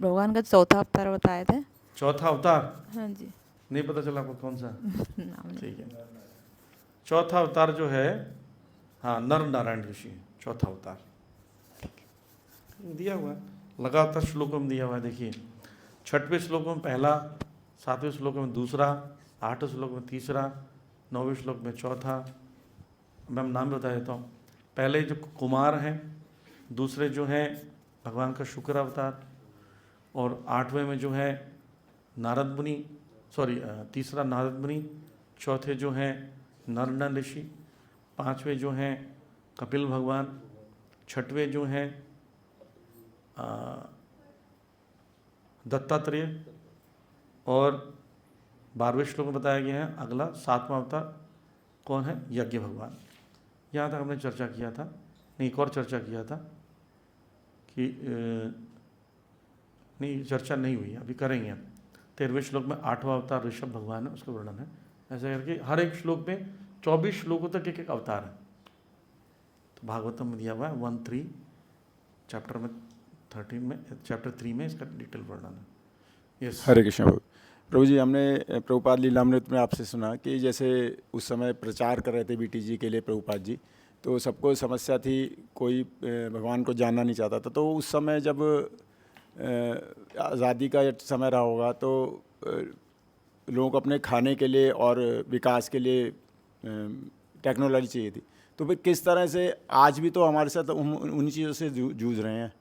भगवान का चौथा अवतार बताए थे। चौथा अवतार? हाँ जी। नहीं पता चला आपको कौन सा? नाम नहीं। ठीक है, चौथा अवतार जो है, हाँ, नर नारायण ऋषि, चौथा अवतार दिया हुआ है, लगातार श्लोकों में दिया हुआ है। देखिए, 6वें श्लोक में पहला, 7वें श्लोक में दूसरा, 8वें श्लोक में तीसरा, 9वें श्लोक में चौथा। मैं नाम बता देता हूँ। पहले जो कुमार हैं, दूसरे जो हैं भगवान का शुक्र अवतार, और 8वें में जो है नारद मुनि, तीसरा नारद मुनि, चौथे जो हैं नर ऋषि, 5वें जो हैं कपिल भगवान, 6वें जो हैं दत्तात्रेय, और 12वें श्लोक में बताया गया है अगला 7वां अवतार कौन है? यज्ञ भगवान। यहाँ तक हमने चर्चा किया था। नहीं, एक और चर्चा किया था कि नहीं, चर्चा नहीं हुई, अभी करेंगे। 13वें श्लोक में 8वां अवतार ऋषभ भगवान है, उसका वर्णन है। ऐसे करके हर एक श्लोक में 24 श्लोकों तक एक एक अवतार है। तो भागवतम में दिया हुआ है 1-3 चैप्टर में, 13 में, चैप्टर 3 में इसका डिटेल वर्णन है। यस, हरे कृष्ण प्रभु। प्रभु जी, हमने प्रभुपाद लीलामृत में आपसे सुना कि जैसे उस समय प्रचार कर रहे थे बीटीजी के लिए प्रभुपाद जी, तो सबको समस्या थी, कोई भगवान को जानना नहीं चाहता था। तो उस समय जब आज़ादी का समय रहा होगा, तो लोगों को अपने खाने के लिए और विकास के लिए टेक्नोलॉजी चाहिए थी। तो फिर किस तरह से आज भी तो हमारे साथ उन्हीं चीज़ों से जूझ रहे हैं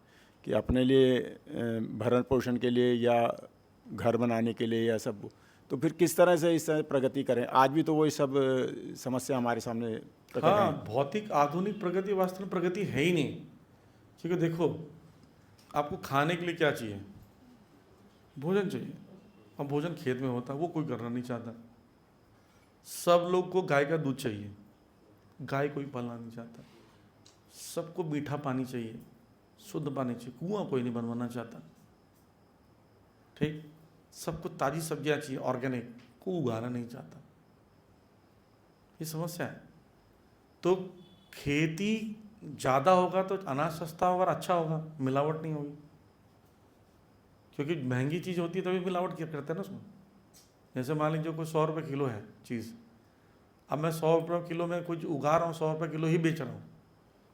कि अपने लिए भरण पोषण के लिए या घर बनाने के लिए या सब, तो फिर किस तरह से इस तरह प्रगति करें? आज भी तो वही सब समस्या हमारे सामने प्रकट है। हाँ, भौतिक आधुनिक प्रगति वास्तव में प्रगति है ही नहीं। क्योंकि देखो, आपको खाने के लिए क्या चाहिए? भोजन चाहिए। अब भोजन खेत में होता है, वो कोई करना नहीं चाहता। सब लोग को गाय का दूध चाहिए, गाय कोई पालना नहीं चाहता। सबको मीठा पानी चाहिए, शुद्ध पानी चाहिए, कुआं कोई नहीं बनवाना चाहता। ठीक, सबको ताज़ी सब्जियां चाहिए, ऑर्गेनिक, को उगाना नहीं चाहता। ये समस्या है। तो खेती ज़्यादा होगा तो अनाज सस्ता होगा और अच्छा होगा, मिलावट नहीं होगी। क्योंकि महंगी चीज़ होती है तभी मिलावट करते हैं ना उसमें। जैसे मान लीजिए कोई 100 रुपये किलो है चीज़, अब मैं 100 रुपये किलो में कुछ उगा रहा हूँ, 100 रुपये किलो ही बेच रहा हूँ,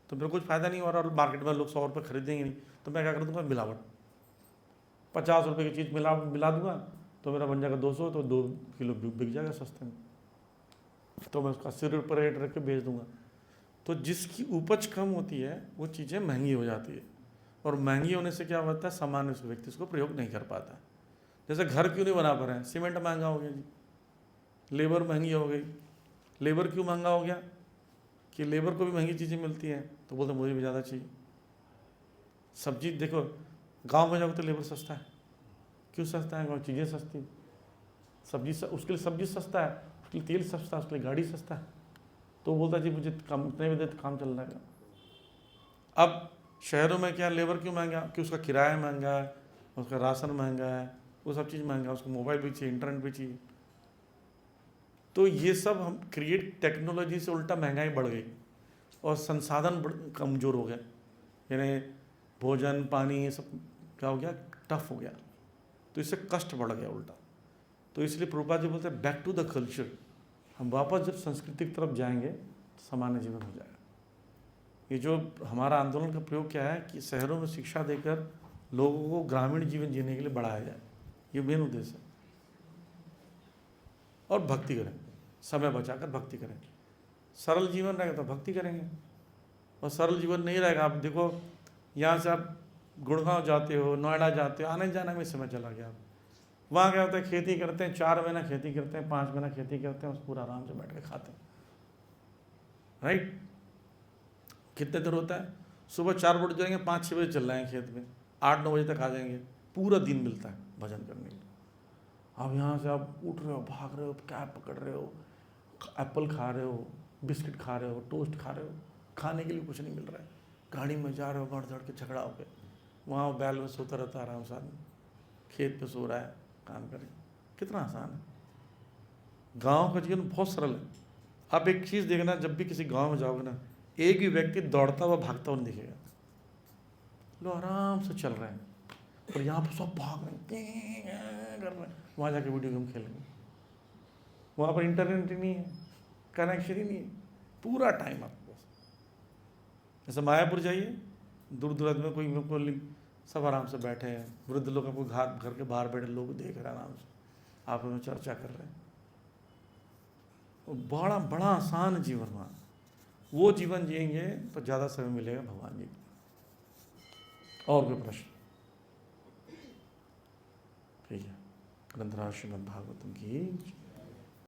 तो मेरे कुछ फ़ायदा नहीं हो रहा, और मार्केट में लोग 100 रुपये खरीदेंगे नहीं, तो मैं क्या कर दूँगा? मिलावट। 50 रुपये की चीज़ मिला दूँगा तो मेरा बन जाएगा 200, तो 2 किलो बिक जाएगा सस्ते में, तो मैं उसका 80 रुपये रेट रख के बेच दूँगा। तो जिसकी उपज कम होती है वो चीज़ें महंगी हो जाती है, और महंगी होने से क्या होता है, सामान्य व्यक्ति इसको प्रयोग नहीं कर पाता। जैसे घर क्यों नहीं बना पा रहे हैं, सीमेंट महंगा हो गया जी, लेबर महंगी हो गई। लेबर क्यों महंगा हो गया कि लेबर को भी महंगी चीज़ें मिलती हैं, तो बोलते मुझे भी ज़्यादा चाहिए। सब्जी देखो, गांव में जाओगे तो लेबर सस्ता है। क्यों सस्ता है? गाँव चीज़ें सस्ती, सब्जी उसके लिए सब्जी सस्ता है, उसके लिए तेल सस्ता है, उसके लिए गाड़ी सस्ता है। तो वो बोलता है जी मुझे कम, इतने में देते काम चल रहा है। अब शहरों में क्या, लेबर क्यों महंगा? कि उसका किराया महंगा है, उसका राशन महंगा है, वो सब चीज़ महंगा है, उसको मोबाइल भी चाहिए, इंटरनेट भी चाहिए। तो ये सब हम क्रिएट, टेक्नोलॉजी से उल्टा महंगाई बढ़ गई और संसाधन कमज़ोर हो गए, यानी भोजन पानी ये सब क्या हो गया, टफ हो गया। तो इससे कष्ट बढ़ गया उल्टा। तो इसलिए प्रभुपाद जी बोलते हैं बैक टू द कल्चर। हम वापस जब संस्कृति की तरफ जाएंगे तो सामान्य जीवन हो जाएगा। ये जो हमारा आंदोलन का प्रयोग क्या है कि शहरों में शिक्षा देकर लोगों को ग्रामीण जीवन जीने के लिए बढ़ाया जाए, ये मेन उद्देश्य है। और भक्ति करें, समय बचाकर भक्ति करें। सरल जीवन रहेगा तो भक्ति करेंगे, और सरल जीवन नहीं रहेगा। आप देखो, यहाँ से आप गुड़गांव जाते हो, नोएडा जाते हो, आने जाने में समय चला गया। वहाँ क्या होता है, खेती करते हैं, 4 महीना खेती करते हैं, 5 महीना खेती करते हैं, उस पूरा आराम से बैठ के खाते हैं, राइट। कितने देर होता है, सुबह 4 बजे जाएंगे, 5-6 बजे चल रहे हैं खेत में, 8-9 बजे तक आ जाएंगे, पूरा दिन मिलता है भजन करने के लिए। अब यहाँ से आप उठ रहे हो, भाग रहे हो, कैब पकड़ रहे हो, एप्पल खा रहे हो, बिस्किट खा रहे हो, टोस्ट खा रहे हो, खाने के लिए कुछ नहीं मिल रहा है, गाड़ी में जा रहे हो, बढ़ के झगड़ा हो गया, वहाँ बैल में सोता रहता है आराम से आदमी, खेत पे सो रहा है, काम करें। कितना आसान है। गांव का जीवन बहुत सरल है। आप एक चीज़ देखना, जब भी किसी गांव में जाओगे ना, एक भी व्यक्ति दौड़ता हुआ भागता हुआ नहीं दिखेगा। लोग आराम से चल रहे हैं, और यहाँ पर सब भाग रहे हैं, कर रहे हैं, वहाँ जाके वीडियो गेम खेलेंगे। वहाँ पर इंटरनेट ही नहीं है, कनेक्शन ही नहीं है, पूरा टाइम आपके पास। जैसे मायापुर जाइए, दूर दूर में कोई सब आराम से बैठे हैं, वृद्ध लोग आपको घर के बाहर बैठे लोग देख रहे हैं, आराम से आप में चर्चा कर रहे हैं। बड़ा बड़ा आसान जीवन वहाँ, वो जीवन जिएंगे तो ज़्यादा समय मिलेगा भगवान जी को। और कोई प्रश्न? ठीक है। ग्रंथराज श्रीमद् भागवतम की